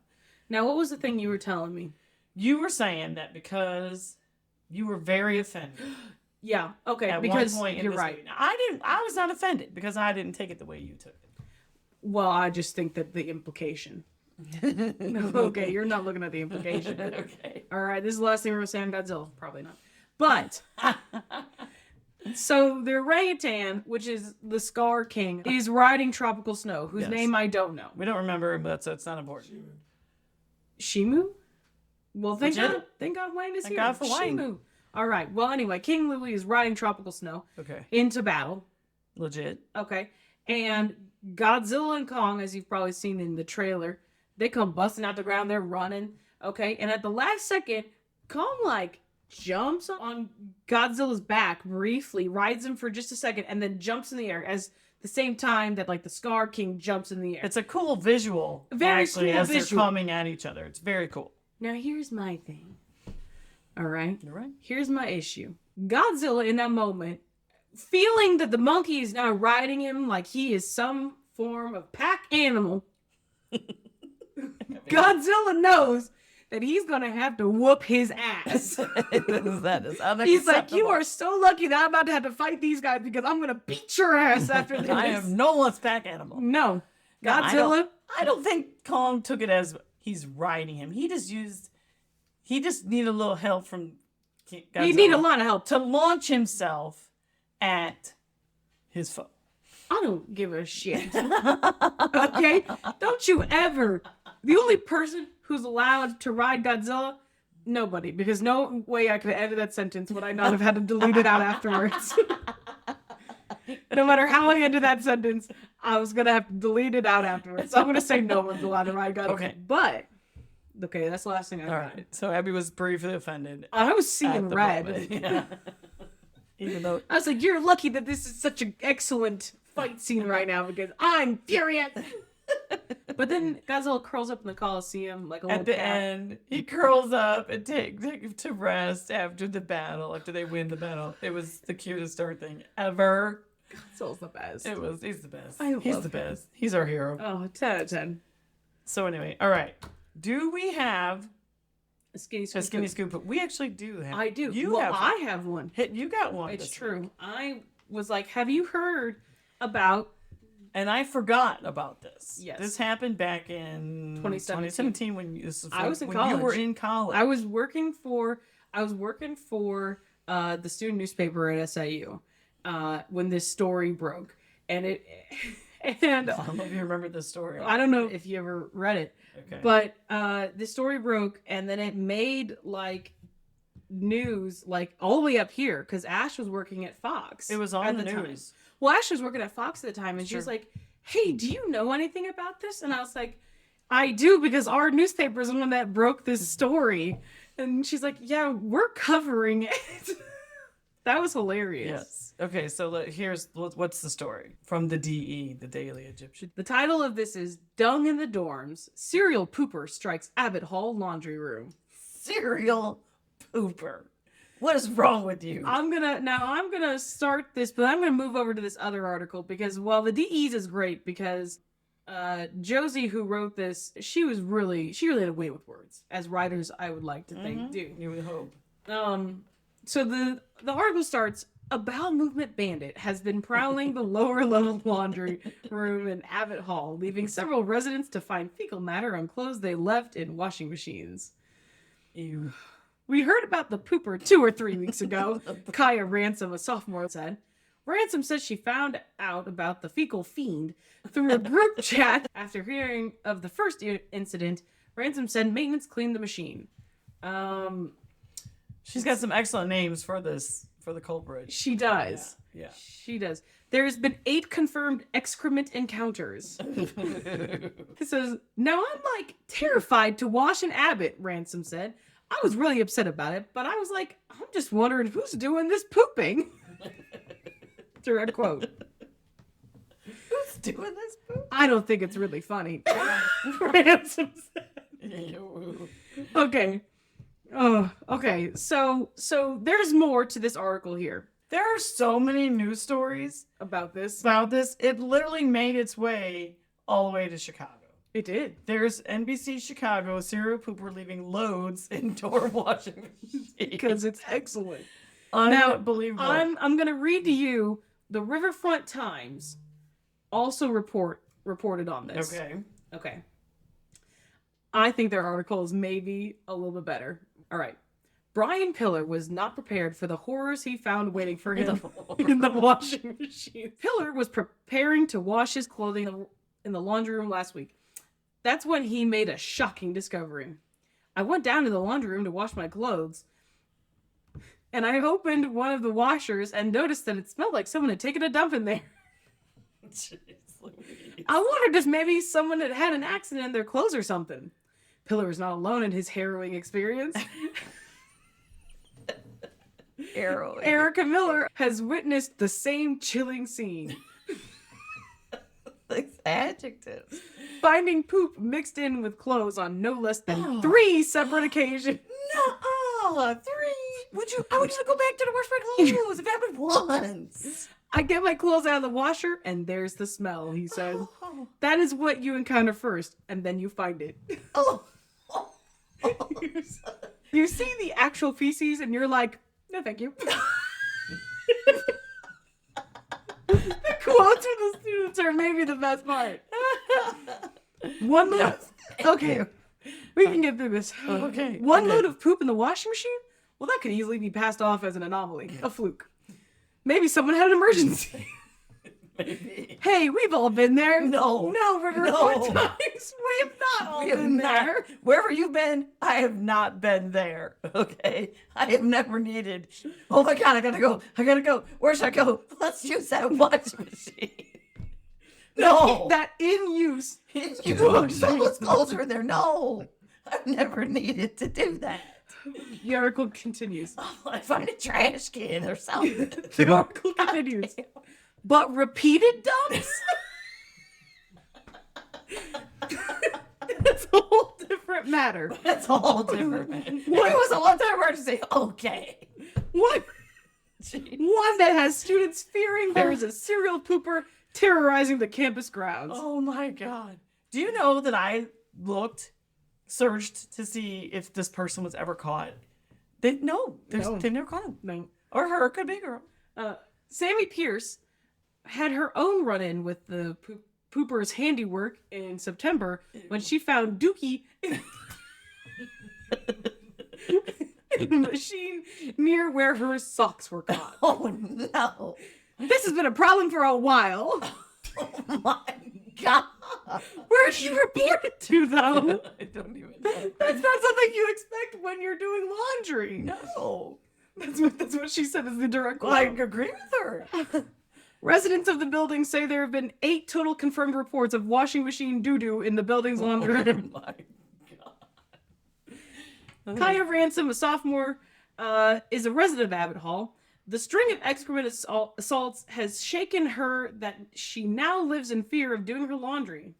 Now, what was the thing you were telling me? You were saying that because you were very offended Yeah, okay, at because one point in you're this right. movie. Now, I was not offended because I didn't take it the way you took it. Well, I just think that the implication. Okay, you're not looking at the implication. Okay. All right, this is the last thing we're going to say on Godzilla. Probably not. But, so the orangutan, which is the Scar King, is riding tropical snow, whose Yes. name I don't know. We don't remember, but that's not important. Shimu? Well, thank Legit. God. Thank God Wayne is Thank here. God for Wayne. Shimu. All right. Well, anyway, King Louis is riding tropical snow Okay. into battle. Legit. Okay. And Godzilla and Kong, as you've probably seen in the trailer, they come busting out the ground. They're running. Okay. And at the last second, Kong, jumps on Godzilla's back briefly, rides him for just a second, and then jumps in the air as the same time that, the Scar King jumps in the air. It's a cool visual. Very actually, cool as visual. they're coming at each other. It's very cool. Now, here's my thing. All right. You're right. Here's my issue. Godzilla, in that moment, feeling that the monkey is now riding him like he is some form of pack animal, Godzilla knows that he's gonna have to whoop his ass. That is unacceptable. He's like, you are so lucky that I'm about to have to fight these guys because I'm gonna beat your ass after this. I am no one's pack animal. No. No, Godzilla. I don't think Kong took it as he's riding him. He just needed a little help from Godzilla. He need a lot of help. to launch himself at his foe. I don't give a shit. Okay? Don't you ever. The only person who's allowed to ride Godzilla, nobody. Because no way I could have ended that sentence would I not have had to delete it out afterwards. No matter how I ended that sentence, I was going to have to delete it out afterwards. So I'm going to say no one's allowed to ride Godzilla. Okay. But, okay, that's the last thing I All got. right. So Abby was briefly offended. I was at seeing the red. moment. Yeah. Even though I was like, you're lucky that this is such an excellent fight scene right now because I'm furious. But then Godzilla curls up in the Coliseum like a little at the cat. end, he curls up and take him to rest after the battle, after they win the battle. It was the cutest art thing ever. Godzilla's the best. He's the best. I He's love the him. best. He's our hero. Oh, 10 out of 10. So anyway, all right. Do we have A skinny a scoop. skinny scoop? We actually do have. I do. You Well, have. I have one. You got one. It's this true. week. I was like, have you heard about And I forgot about this. Yes. This happened back in 2017 when you, this is I was in when college. you were in college. I was working for the student newspaper at SIU when this story broke. And I don't know if you remember this story. I don't know if you ever read it. Okay. But the story broke, and then it made like news like all the way up here because Ash was working at Fox. It was on at the time. news. Well, Ash was working at Fox at the time, and she was Sure. like, "Hey, do you know anything about this?" And I was like, "I do because our newspaper is the one that broke this story." And she's like, "Yeah, we're covering it." That was hilarious. Yes. Okay. So here's what's the story from the DE, the Daily Egyptian. The title of this is "Dung in the Dorms. Serial Pooper Strikes Abbott Hall Laundry Room." Serial pooper. What is wrong with you? I'm gonna start this, but I'm gonna move over to this other article because while the DEs is great because Josie, who wrote this, she really had a way with words, as writers I would like to think do. You would hope. So the article starts: a bowel movement bandit has been prowling the lower level laundry room in Abbott Hall, leaving several residents to find fecal matter on clothes they left in washing machines. Ew. We heard about the pooper 2 or 3 weeks ago, Kaya Ransom, a sophomore, said. Ransom says she found out about the fecal fiend through a group chat. After hearing of the first incident, Ransom said maintenance cleaned the machine. She's got some excellent names for the culprit. She does. Yeah. She does. There has been 8 confirmed excrement encounters. It says, now I'm like terrified to wash an Abbott, Ransom said. I was really upset about it, but I was like, I'm just wondering who's doing this pooping. Direct quote. Who's doing this poop? I don't think it's really funny. Ransom said. Ew. Okay. Oh, okay. So there's more to this article here There are so many news stories about this. about this. It literally made its way all the way to Chicago. It did. There's NBC Chicago serial pooper leaving loads in door washing machines. Because it's excellent. Unbelievable. I'm gonna read to you the Riverfront Times also reported on this. Okay. I think their article is maybe a little bit better. All right. Brian Pillar was not prepared for the horrors he found waiting for him in the washing machine. Pillar was preparing to wash his clothing in the laundry room last week. That's when he made a shocking discovery. I went down to the laundry room to wash my clothes, and I opened one of the washers and noticed that it smelled like someone had taken a dump in there. Jeez Louise. I wondered if maybe someone had had an accident in their clothes or something. Pillar is not alone in his harrowing experience. Harrowing. Erica Miller has witnessed the same chilling scene. Like adjectives. Finding poop mixed in with clothes on no less than 3 separate occasions. No, 3. I would just go back to the wash my clothes. It happened once. I get my clothes out of the washer, and there's the smell, he says. Oh. That is what you encounter first, and then you find it. Oh. You see the actual feces and you're like, no, thank you. The quotes from the students are maybe the best part. One load. Okay, we can get through this. Okay. One load of poop in the washing machine? Well, that could easily be passed off as an anomaly, a fluke. Maybe someone had an emergency. Maybe. Hey, we've all been there. No. River. No. What times? We have not all We have been not, there. wherever you've been, I have not been there. Okay, I have never needed. Oh my God, I gotta go. Where should I go? Let's use that washing machine. No, That in use. you those clothes are in there. No, I've never needed to do that. The article continues. I find a trash can or something. The article continues. But repeated dumps? That's a whole different matter. That's a whole different man. It was a one-time emergency. Okay. One that has students fearing there is a serial pooper terrorizing the campus grounds. Oh my God. Do you know that I searched to see if this person was ever caught? They've never caught him. No. Or her, could be a girl. Sammy Pierce had her own run-in with the pooper's handiwork in September when she found Dookie in the machine near where her socks were caught. Oh no. This has been a problem for a while. Oh my God. Where'd she report it to, though? I don't even know. That's not something you expect when you're doing laundry. No. That's what she said is the direct quote. I agree with her. Residents of the building say there have been 8 total confirmed reports of washing machine doo-doo in the building's laundry. Oh my God. Kaya Ransom, a sophomore, is a resident of Abbott Hall. The string of excrement assaults has shaken her that she now lives in fear of doing her laundry.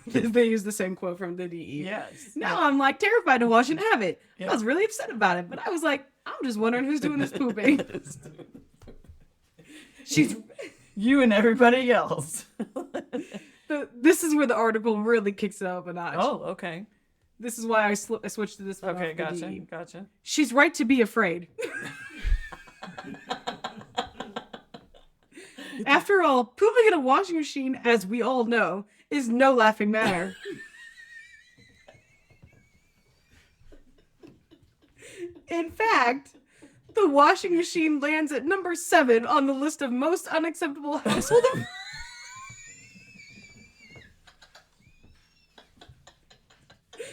They use the same quote from the DE. Yes. Now I'm like terrified to wash and have it. Yeah. I was really upset about it, but I was like, I'm just wondering who's doing this pooping. She's You and everybody else. this is where the article really kicks it up a notch. Oh, okay. This is why I switched to this one. Okay, off the gotcha. DE. Gotcha. She's right to be afraid. After all, pooping in a washing machine, as we all know, is no laughing matter. In fact, the washing machine lands at number 7 on the list of most unacceptable household.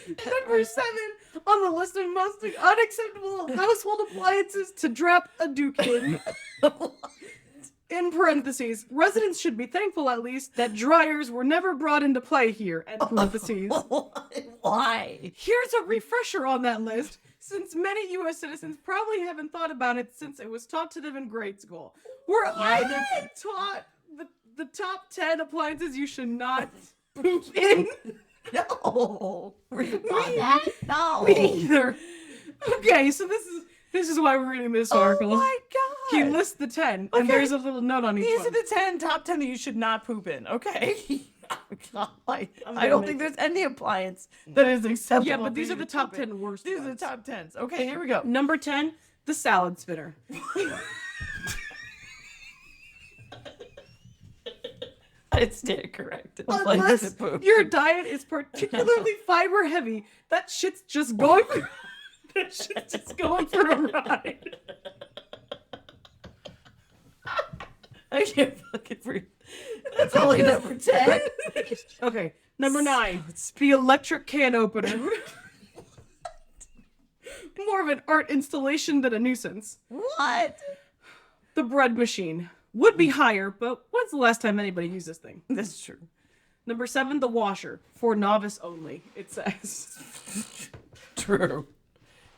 Number 7 on the list of most unacceptable household appliances to drop a duke in. In parentheses, residents should be thankful at least that dryers were never brought into play here. End parentheses. Why? Here's a refresher on that list, since many U.S. citizens probably haven't thought about it since it was taught to them in grade school. We're either taught the top 10 appliances you should not poop in. No. Were you taught that? No. Me either. Okay, so this is why we're reading this article. Oh my God. He lists the 10, and Okay. there's a little note on each These one. are the top 10 that you should not poop in, okay? God, I gonna don't make think there's any appliance that is acceptable. Yeah, but for these you are the to top poop in. 10 worst These are the ones. top 10s. Okay, here we go. Number 10, the salad spinner. It's stand corrected. Unless your diet is particularly fiber heavy, that shit's just going for that shit's just going for a ride. I can't fucking breathe. That's only number 10. Okay, number 9, the electric can opener. More of an art installation than a nuisance. What? The bread machine would be higher, but when's the last time anybody used this thing? That's true. Number 7, the washer, for novice only, it says. True.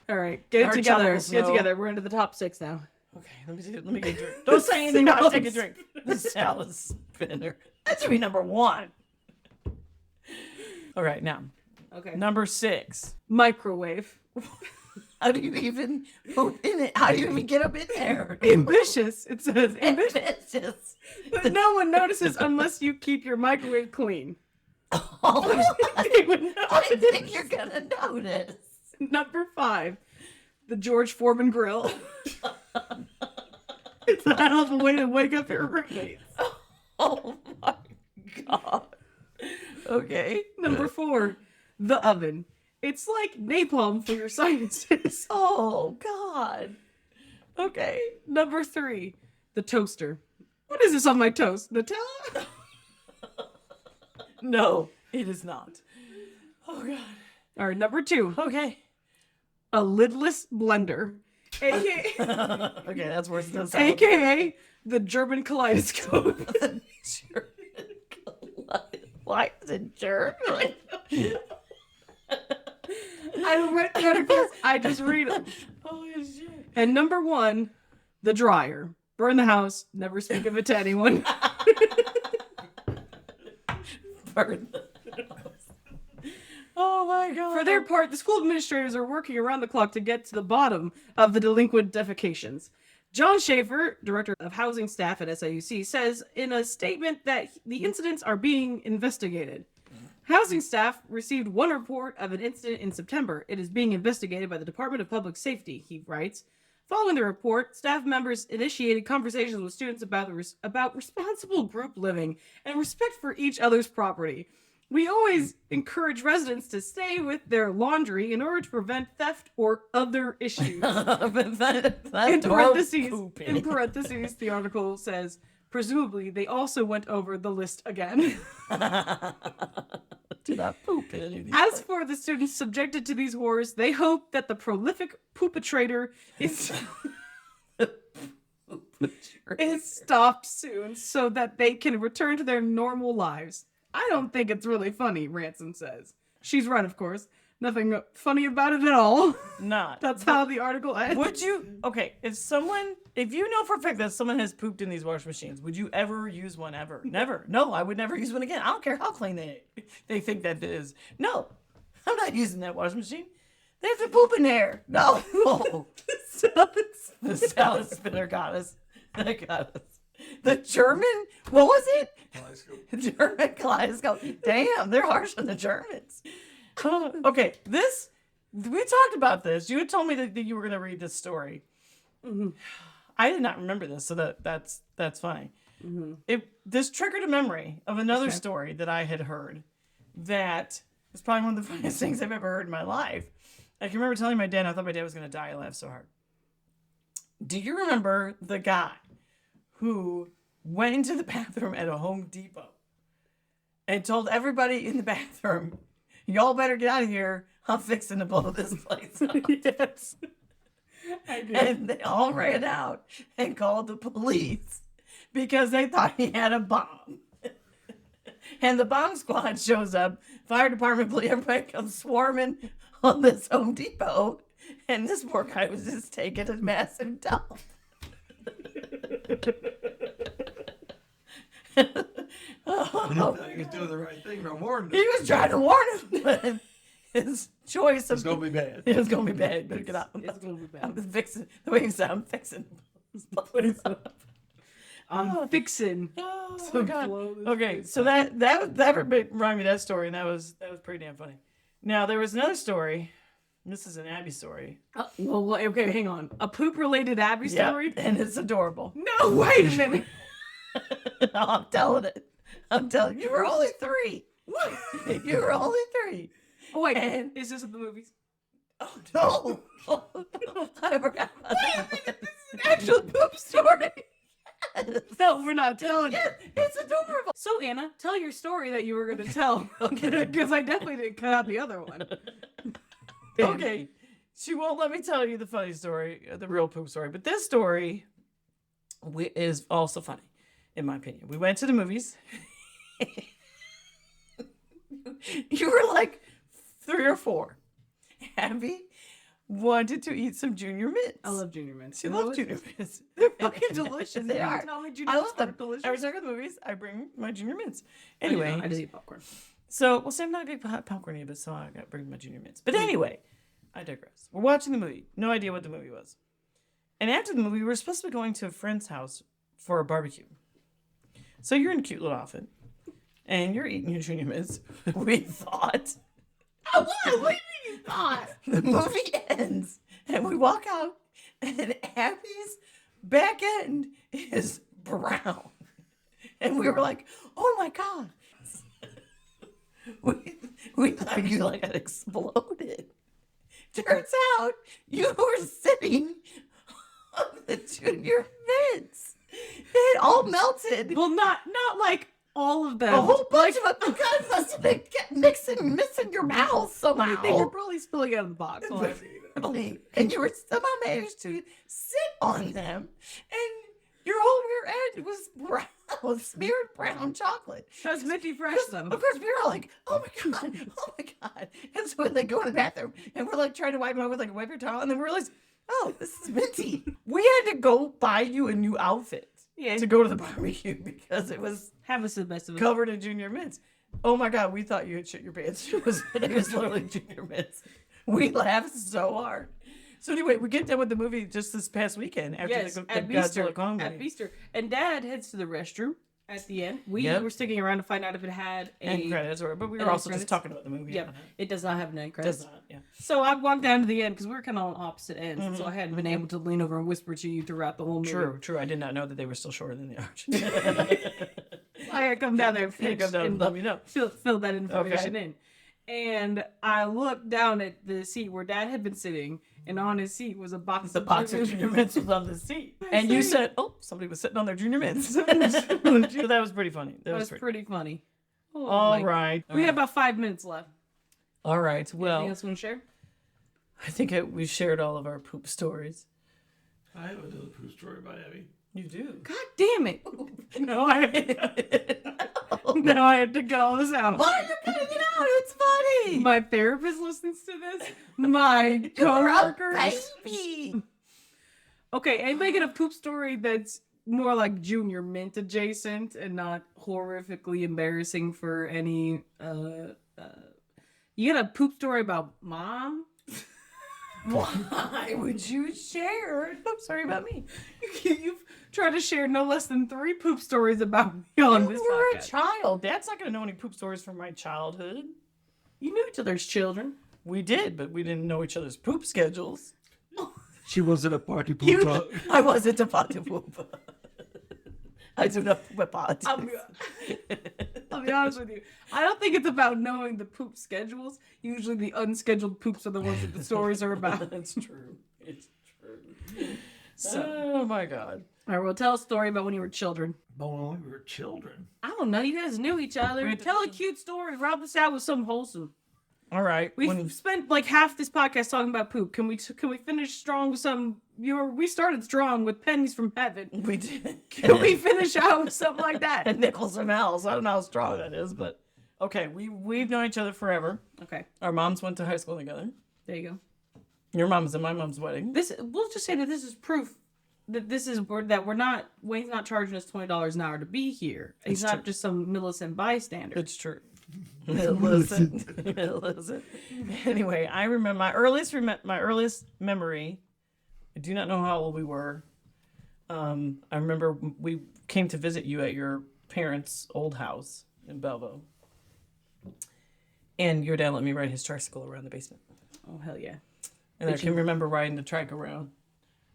All right, get it Our together. channels Get it know. together. We're into the top 6 now. Okay, let me get a drink. Don't say anything now. Take a drink. The salad spinner. That should be number 1. All right, now Okay. number 6. Microwave. How do you even put in it? How do you even get up in there? Ambitious. It says ambitious. Ambitious. But no one notices unless you keep your microwave clean. They would I notice. think you're gonna notice. Number 5, the George Foreman grill. It's a hell of a way to wake up your roommates. Oh my god. Okay. Number 4, the oven. It's like napalm for your sinuses. Oh god. Okay. Number 3, the toaster. What is this on my toast? Nutella? No, it is not. Oh god. All right, number 2, Okay. a lidless blender. AKA, Okay, that's worse than sound. AKA the German kaleidoscope. Why is it German? I don't write the articles, I just read them. Holy shit. And number 1, the dryer. Burn the house, never speak of it to anyone. Burn the Oh my god. For their part, the school administrators are working around the clock to get to the bottom of the delinquent defecations. John Schaefer, director of housing staff at SIUC, says in a statement that the incidents are being investigated. Housing staff received one report of an incident in September. It is being investigated by the Department of Public Safety, he writes. Following the report, staff members initiated conversations with students about responsible group living and respect for each other's property. We always encourage residents to stay with their laundry in order to prevent theft or other issues. In parentheses, the article says, presumably they also went over the list again. Do not poop in any of these. As for the students subjected to these horrors, they hope that the prolific poopatrator is stopped soon so that they can return to their normal lives. I don't think it's really funny, Ransom says. She's right, of course. Nothing funny about it at all. Not. That's how the article ends. Would you? Okay, if you know for a fact that someone has pooped in these washing machines, would you ever use one ever? Never. No, I would never use one again. I don't care how clean they think that it is. No, I'm not using that washing machine. They have to poop in there. No. The salad spinner got us. That got us. The German, what was it? German kaleidoscope. Damn, they're harsh on the Germans. Okay, we talked about this. You had told me that you were going to read this story. Mm-hmm. I did not remember this, so that's funny. Mm-hmm. This triggered a memory of another story that I had heard that was probably one of the funniest things I've ever heard in my life. I can remember telling my dad, I thought my dad was going to die. I laughed so hard. Do you remember the guy who went into the bathroom at a Home Depot and told everybody in the bathroom, y'all better get out of here. I'm fixing to blow this place up. Yes. I did. And they all ran out and called the police because they thought he had a bomb. And the bomb squad shows up, fire department, everybody comes swarming on this Home Depot. And this poor guy was just taking a massive dump. He was doing the right thing. No more. He was trying to warn him, but his choice of It's gonna be bad. it was gonna be bad. Better get out. It's gonna be bad. I'm fixing the way you said. I'm fixing. I'm fixing. Oh to my God. blow this Okay, place so that reminded me of that story, and that was pretty damn funny. Now there was another story. This is an Abby story. Well, okay, hang on. A poop-related Abby Yep, story? and it's adorable. No, wait a minute. No, I'm telling it. I'm telling you. You were only 3. You were only 3. Oh, wait, And- is this at the movies? Oh no! I forgot about that. This is an actual poop story. No, we're not telling you. It's adorable. So, Anna, tell your story that you were going to tell. Because I definitely didn't cut out the other one. Damn. Okay, she won't let me tell you the funny story, the real poop story, but this story is also funny, in my opinion. We went to the movies. You were like 3 or 4. Abby wanted to eat some Junior Mints. I love Junior Mints. She loves Junior Mints. They're fucking delicious. They You are. Tell me Junior I Mints love them. aren't delicious. Every time I go to the movies, I bring my Junior Mints. I do Anyway, not. I just eat popcorn. so, well, see, I'm not a big popcorn eater, so I got to bring my Junior Mints. But anyway, I digress. We're watching the movie. No idea what the movie was. And after the movie, we were supposed to be going to a friend's house for a barbecue. So you're in a cute little outfit. and you're eating your junior mints. We thought What do you mean you thought? the movie ends, and we walk out, and Abby's back end is brown, and we were like, "Oh my god!" We thought you like had exploded. Turns out you were sitting on the junior mints. It all melted. Well, not like all of them. A whole bunch of them kind must have been mixing your mouth somehow. They were probably spilling out of the box. Probably. And you were somehow managed to sit on them, and your whole rear end was brown, smeared brown chocolate. That's minty fresh though. Of course, we were all like, "Oh my god, oh my god!" And so they go in the bathroom, and we're like trying to wipe it with like a wipe your towel, and then we realize, "Oh, this is minty." We had to go buy you a new outfit to go to the barbecue because it was Have us the best of it. covered in junior mints. Oh my god, we thought you had shit your pants. It was literally junior mints. We laughed so hard. So anyway, we get done with the movie just this past weekend after Yes, the at Godzilla Beaster. Kong At movie. Beaster. And Dad heads to the restroom at the end. We Yep. were sticking around to find out if it had a... And credits, but we were and also credits. just talking about the movie. Yep. It does not have an end credits. Does not, yeah. So I walked down to the end because we were kind of on opposite ends. So I hadn't been able to lean over and whisper to you throughout the whole movie. True. I did not know that they were still shorter than the arch. I had to come down there and Hey, finish come down and let me know. fill that information in. And I looked down at the seat where Dad had been sitting, and on his seat was a box The of box of junior mints was on the seat. And you see. said, "Oh, somebody was sitting on their junior mints." So that was pretty funny. That was pretty funny. Oh, All my- right. We have about 5 minutes left. All right. Anything Well, else you want to share? I think we shared all of our poop stories. I have another poop story about Abby. You do. God damn it! No, I had to cut all this out. Why are you cutting it out? It's funny. My therapist listens to this. My You're a coworkers. baby. Okay, anybody get a poop story that's more like Junior Mint adjacent and not horrifically embarrassing for any you got a poop story about Mom? Why would you share? I'm sorry about me. You've tried to share no less than 3 poop stories about me on this You were a podcast. child. Dad's not going to know any poop stories from my childhood. You knew each other's children. We did, but we didn't know each other's poop schedules. She was at a party pooper. I wasn't a party pooper. I do not poop a party. I'll be honest with you. I don't think it's about knowing the poop schedules. Usually the unscheduled poops are the ones that the stories are about. That's true. It's true. Oh my god. All right, well, tell a story about when you were children. But when we were children. I don't know. You guys knew each other. Tell a cute story. Rob us out with something wholesome. All right. We've spent like half this podcast talking about poop. Can we finish strong with some? We started strong with pennies from heaven. We did. Can we finish out with something like that? And nickels and L's. I don't know how strong that is, but okay. We've known each other forever. Okay, Our moms went to high school together. there you go. Your mom's at my mom's wedding. We'll just say that this is proof that Wayne's not charging us $20 an hour to be here. He's It's not true. just some Millicent bystander. It's true. Listen. Anyway, I remember my earliest memory. I do not know how old we were. I remember we came to visit you at your parents' old house in Belleville, and your dad let me ride his tricycle around the basement. Oh hell yeah! And I can remember riding the trike around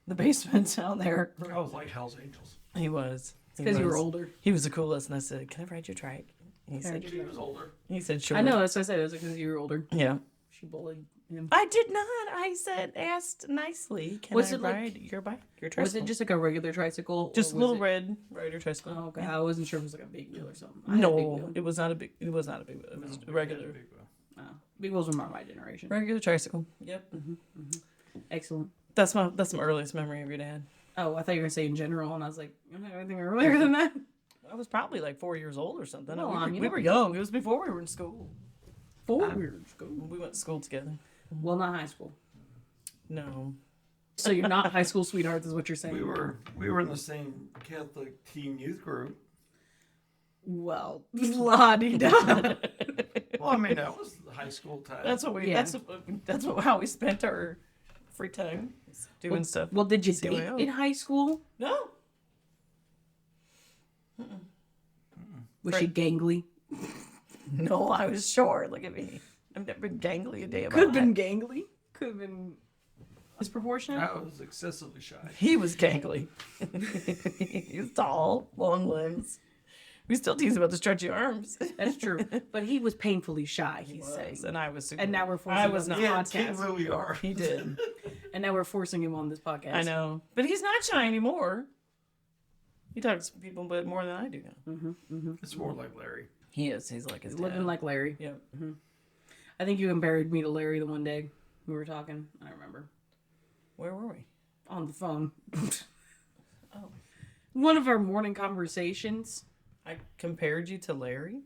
the basement down there. I was like Hell's Angels. He was. Because you were older. He was the coolest, and I said, "Can I ride your trike?" And he said, She was older. "Sure." I know. That's what I said. It was because you were older. Yeah. She bullied him. I did not. I asked nicely. Can Was I it like- ride your bike? Your tricycle? Was it just like a regular tricycle? or just a was little it- red rider tricycle? Oh, okay. I wasn't sure if it was like a big wheel or something. I had a big No, wheel. it was not a big. It was not a big. It was a regular, Oh, big wheels were more my generation. regular tricycle. Yep. Excellent. That's my earliest memory of your dad. Oh, I thought you were gonna say in general, and I was like, you don't have anything earlier than that. I was probably like 4 years old or something. Well, I mean, we were young. It was before we were in school. 4 years ago. We went to school together. Well, not high school. No. So you're not high school sweethearts, is what you're saying. We were in the same Catholic teen youth group. Well, la-di-da. Well, I mean, that was the high school time. That's what we. Yeah. That's how we spent our free time doing stuff. Well, did you See date my own. in high school? No. Was she gangly? No, I was short. Look at me. I've never been gangly a day of my Could have life. been gangly. Could have been disproportionate. I was excessively shy. He was gangly. He was tall, long limbs. We still tease about the stretchy arms. That's true. But he was painfully shy, he's saying. And I was super. And now we're forcing I him was on not. this Yeah, King podcast. Louie are. He did. And now we're forcing him on this podcast. I know. But he's not shy anymore. He talks to people but more than I do now. It's more like Larry. He is. He's like his He's living dad. like Larry. Yep. I think you compared me to Larry the one day we were talking. I remember. Where were we? On the phone. Oh. One of our morning conversations. I compared you to Larry?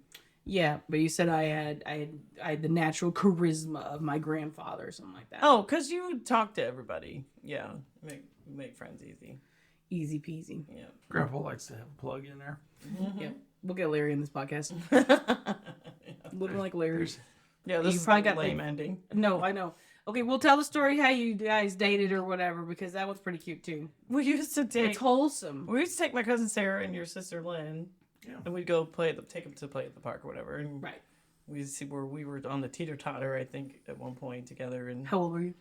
Yeah, but you said I had the natural charisma of my grandfather or something like that. Oh, because you talk to everybody. Yeah. Make friends easy. Easy peasy. Yeah. Grandpa likes to have a plug in there. Yeah. We'll get Larry in this podcast. Living like Larry. Yeah, this You is probably probably got, lame like- ending. No, I know. Okay, we'll tell the story how you guys dated or whatever, because that was pretty cute too. We used to take It's wholesome. we used to take my cousin Sarah and your sister Lynn, Yeah. and we'd go take them to play at the park or whatever. And Right. we see where we were on the teeter totter, I think, at one point together. And How old were you?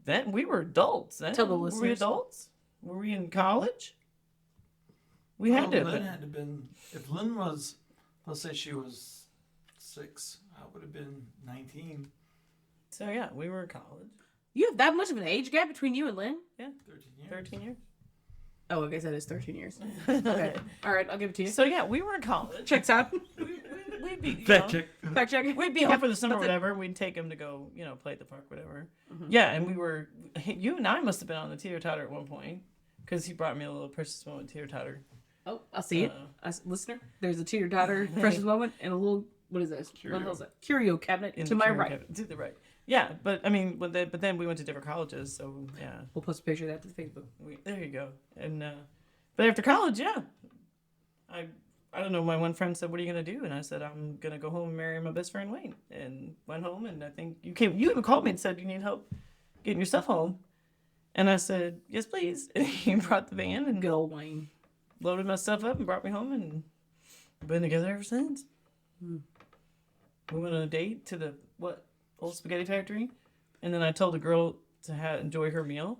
then we were adults. Then. Tell the Were we listeners. adults? Were we in college? We had to. Lynn But, had to been. If Lynn was, let's say she was 6, I would have been 19, so yeah, we were in college. You have that much of an age gap between you and Lynn? 13 13 years. 13 years. Oh, I guess that is 13 years. Okay. All right, I'll give it to you. So yeah, we were in college. Checks out. We'd be, you Fact know, check. Fact check. We'd be home for the summer or That's it. whatever. We'd take him to go, play at the park, whatever. Yeah, and we were, you and I must have been on the teeter totter at one point because he brought me a little precious moment teeter totter. Oh, I'll see it. Uh-oh. Listener, there's a teeter totter precious moment and a little, what is this? What the hell is that? Curio cabinet in to the my curio right. cabinet. To the right. Yeah, but I mean, but then we went to different colleges, so yeah. We'll post a picture of that to Facebook. There you go. And but after college, yeah, I don't know. My one friend said, "What are you gonna do?" And I said, "I'm gonna go home and marry my best friend Wayne." And went home, and I think you came. You even called me and said you need help getting your stuff home. And I said, "Yes, please." And he brought the van and Good old Wayne. loaded my stuff up and brought me home, and we've been together ever since. We went on a date to the old spaghetti factory, and then I told the girl to enjoy her meal.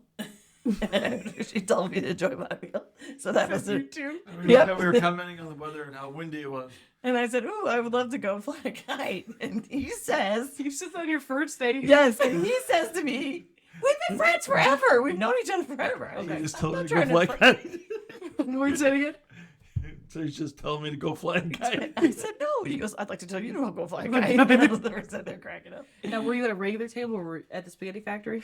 She told me to enjoy my meal, so that was it. too? Yep. We were commenting on the weather and how windy it was. And I said, "Ooh, I would love to go fly a kite." And he says, You sit on your first date. "Yes." And he says to me, "We've been friends forever. We've known each other forever." I was He like, just "I'm told not me to go trying fly to kite. Word said again? So he's just telling me to go fly a kite. I said, "No." He goes, "I'd like to tell you to go fly a kite." I was there sitting there cracking up. Now, were you at a regular table or were you at the spaghetti factory?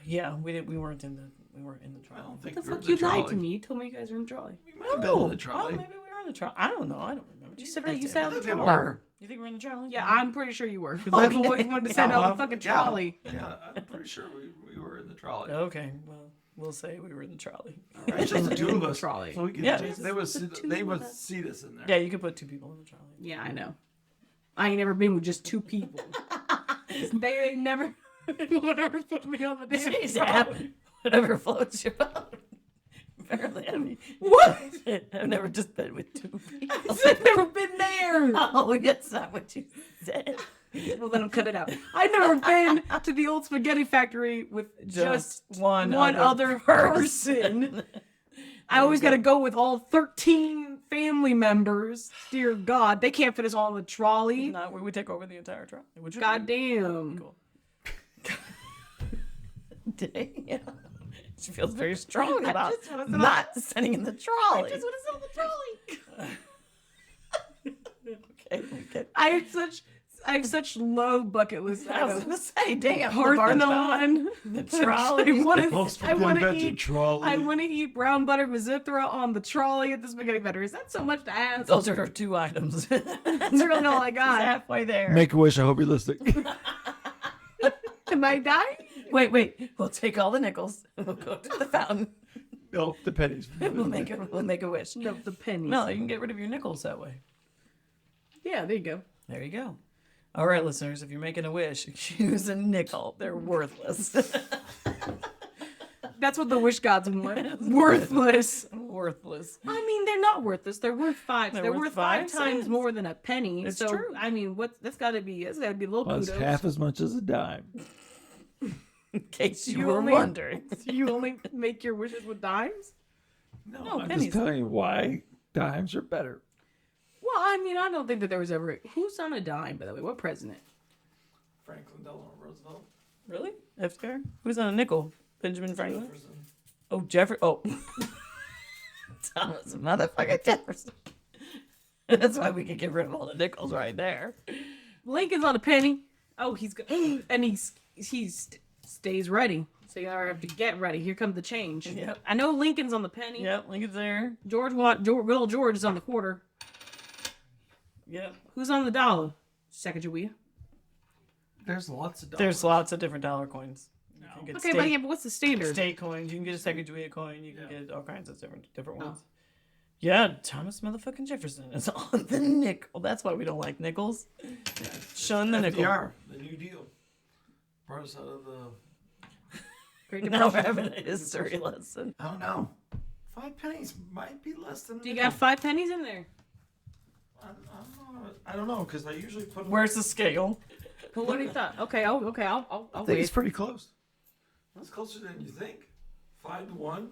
Yeah, we weren't in the I trolley. don't think What the we were fuck? in You the lied to trolley. me. You told me you guys were in the trolley. We might have been in the Oh, trolley. maybe we were in the trolley. I don't know. I don't remember. You said that. You said on the I think we trolley. were. You think we're in the trolley? Yeah, I'm pretty sure you were. Because I've always wanted to send out the fucking Yeah. trolley. Yeah, I'm pretty sure we were in the trolley. Okay, well, we'll say we were in the trolley. It's just the two of us. Trolley. So we could, Yeah. they would seat us in there. Yeah, you could put 2 people in the trolley. Yeah, I know. I ain't never been with just 2 people. They ain't never, whatever put me on the damn Jeez, trolley. Ab, whatever floats your boat. Apparently, I mean, What? I've never just been with 2 people. I've never been there. Oh, that's not what you said. Well, then I'll cut it out. I've never been to the old spaghetti factory with just one other person. I always got to go with all 13 family members. Dear God, they can't fit us all in the trolley. Not where we take over the entire trolley. Which would God be damn. cool. Dang. She feels very strong about just wanna sit not sitting in the trolley. I just want to sit on the trolley. Okay. I have such low bucket list I was items. gonna say, damn. Parthenon, the trolley. Most I want to invented eat. trolley. I want to eat brown butter Mizithra on the trolley at the spaghetti factory. Is that so much to ask? Those are her 2 items. That's really all I got. Halfway there. Make a wish. I hope you're listening. Am I dying? Wait. We'll take all the nickels. We'll go to the fountain. No, the pennies. We'll make a wish. No, the pennies. No, you can get rid of your nickels that way. Yeah, there you go. There you go. All right, listeners, if you're making a wish, use a nickel. They're worthless. That's what the wish gods want. Worthless. Worthless. I mean, they're not worthless. They're worth five. They're They're worth worth five 5 times cents. more than a penny. It's so, true. I mean, that's got to be a little Well, it's kudos. half as much as a dime. In case you You were only- wondering. You only make your wishes with dimes? No, I'm pennies. just telling you why dimes are better. Well, I mean, I don't think that there was ever. Who's on a dime, by the way? What president? Franklin Delano Roosevelt. Really? FDR? Who's on a nickel? Benjamin Franklin? Oh, Jeffrey. Oh. Thomas motherfucking Jefferson. That's why we could get rid of all the nickels right there. Lincoln's on a penny. Oh, he's good. And stays ready. So you have to get ready. Here comes the change. Yep. I know Lincoln's on the penny. Yep, Lincoln's there. Good old George is on the quarter. Yep. Who's on the dollar? Sacagawea. There's lots of dollars. There's lots of different dollar coins. You can get Okay, but what's the standard? state coins. You can get a Sacagawea coin. You can Yeah. get all kinds of different Oh. ones. Yeah, Thomas motherfucking Jefferson is on the nickel. That's why we don't like nickels. Shun the nickel. FDR, the New Deal. Brought us out of the. Great Now we're Depression. having a history lesson. I don't know. 5 pennies might be less than. Do you got 5 pennies in there? I don't know because I usually put. Where's the scale? Well, what do you thought? Okay, I'll I think wait. it's pretty close. It's closer than you think. 5 to 1.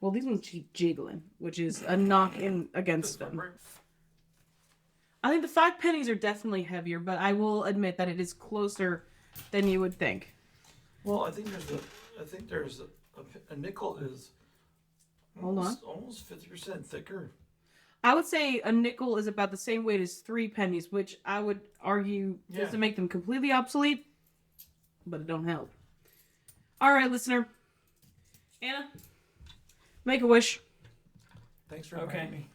Well, these ones keep jiggling, which is a knock in against them. I think the 5 pennies are definitely heavier, but I will admit that it is closer than you would think. Well, I think there's a nickel is. Hold on. Almost 50% thicker. I would say a nickel is about the same weight as 3 pennies, which I would argue Yeah. doesn't make them completely obsolete, but it don't help. All right, listener. Anna, make a wish. Thanks for Okay. having me.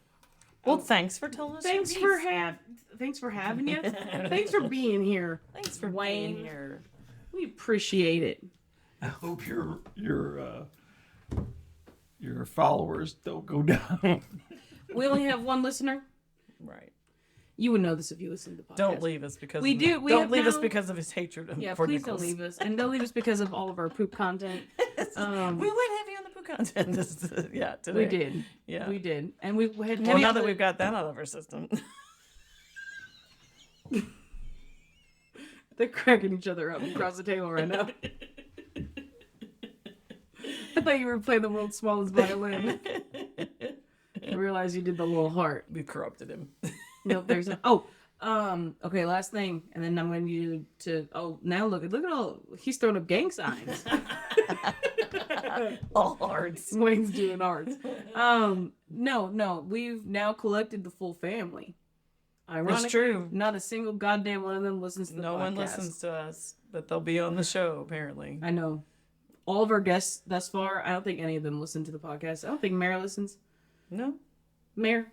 Well, thanks for telling us. Thanks your for having you. Thanks for being here. Thanks for Wayne. being here. We appreciate it. I hope your followers don't go down. We only have one listener. Right. You would know this if you listened to the podcast. Don't leave us because We of, do- we don't have leave us now- because of his hatred of, Yeah, for please nickels. don't leave us, and don't leave us because of all of our poop content. We went heavy on the poo content. Yeah, today. We did. Yeah. We did, and we had. Well, now that we've got that out of our system. They're cracking each other up across the table right now. I thought you were playing the world's smallest violin. I realized you did the little heart. We've corrupted him. Nope, there's no. Okay, last thing, and then I'm going to you to. Oh, now look at all. He's throwing up gang signs. All hearts. Wayne's doing arts. No, we've now collected the full family. Ironic, It's true. Not a single goddamn one of them listens to the No podcast. one listens to us, but they'll be on the show apparently. I know. All of our guests thus far, I don't think any of them listen to the podcast. I don't think Mare listens. No. Mare?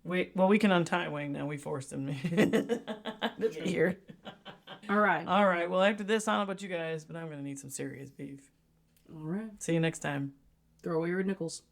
We can untie Wayne now. We forced him to get here. All right. All right. Well, after this, I don't know about you guys, but I'm gonna need some serious beef. All right. See you next time. Throw away your nickels.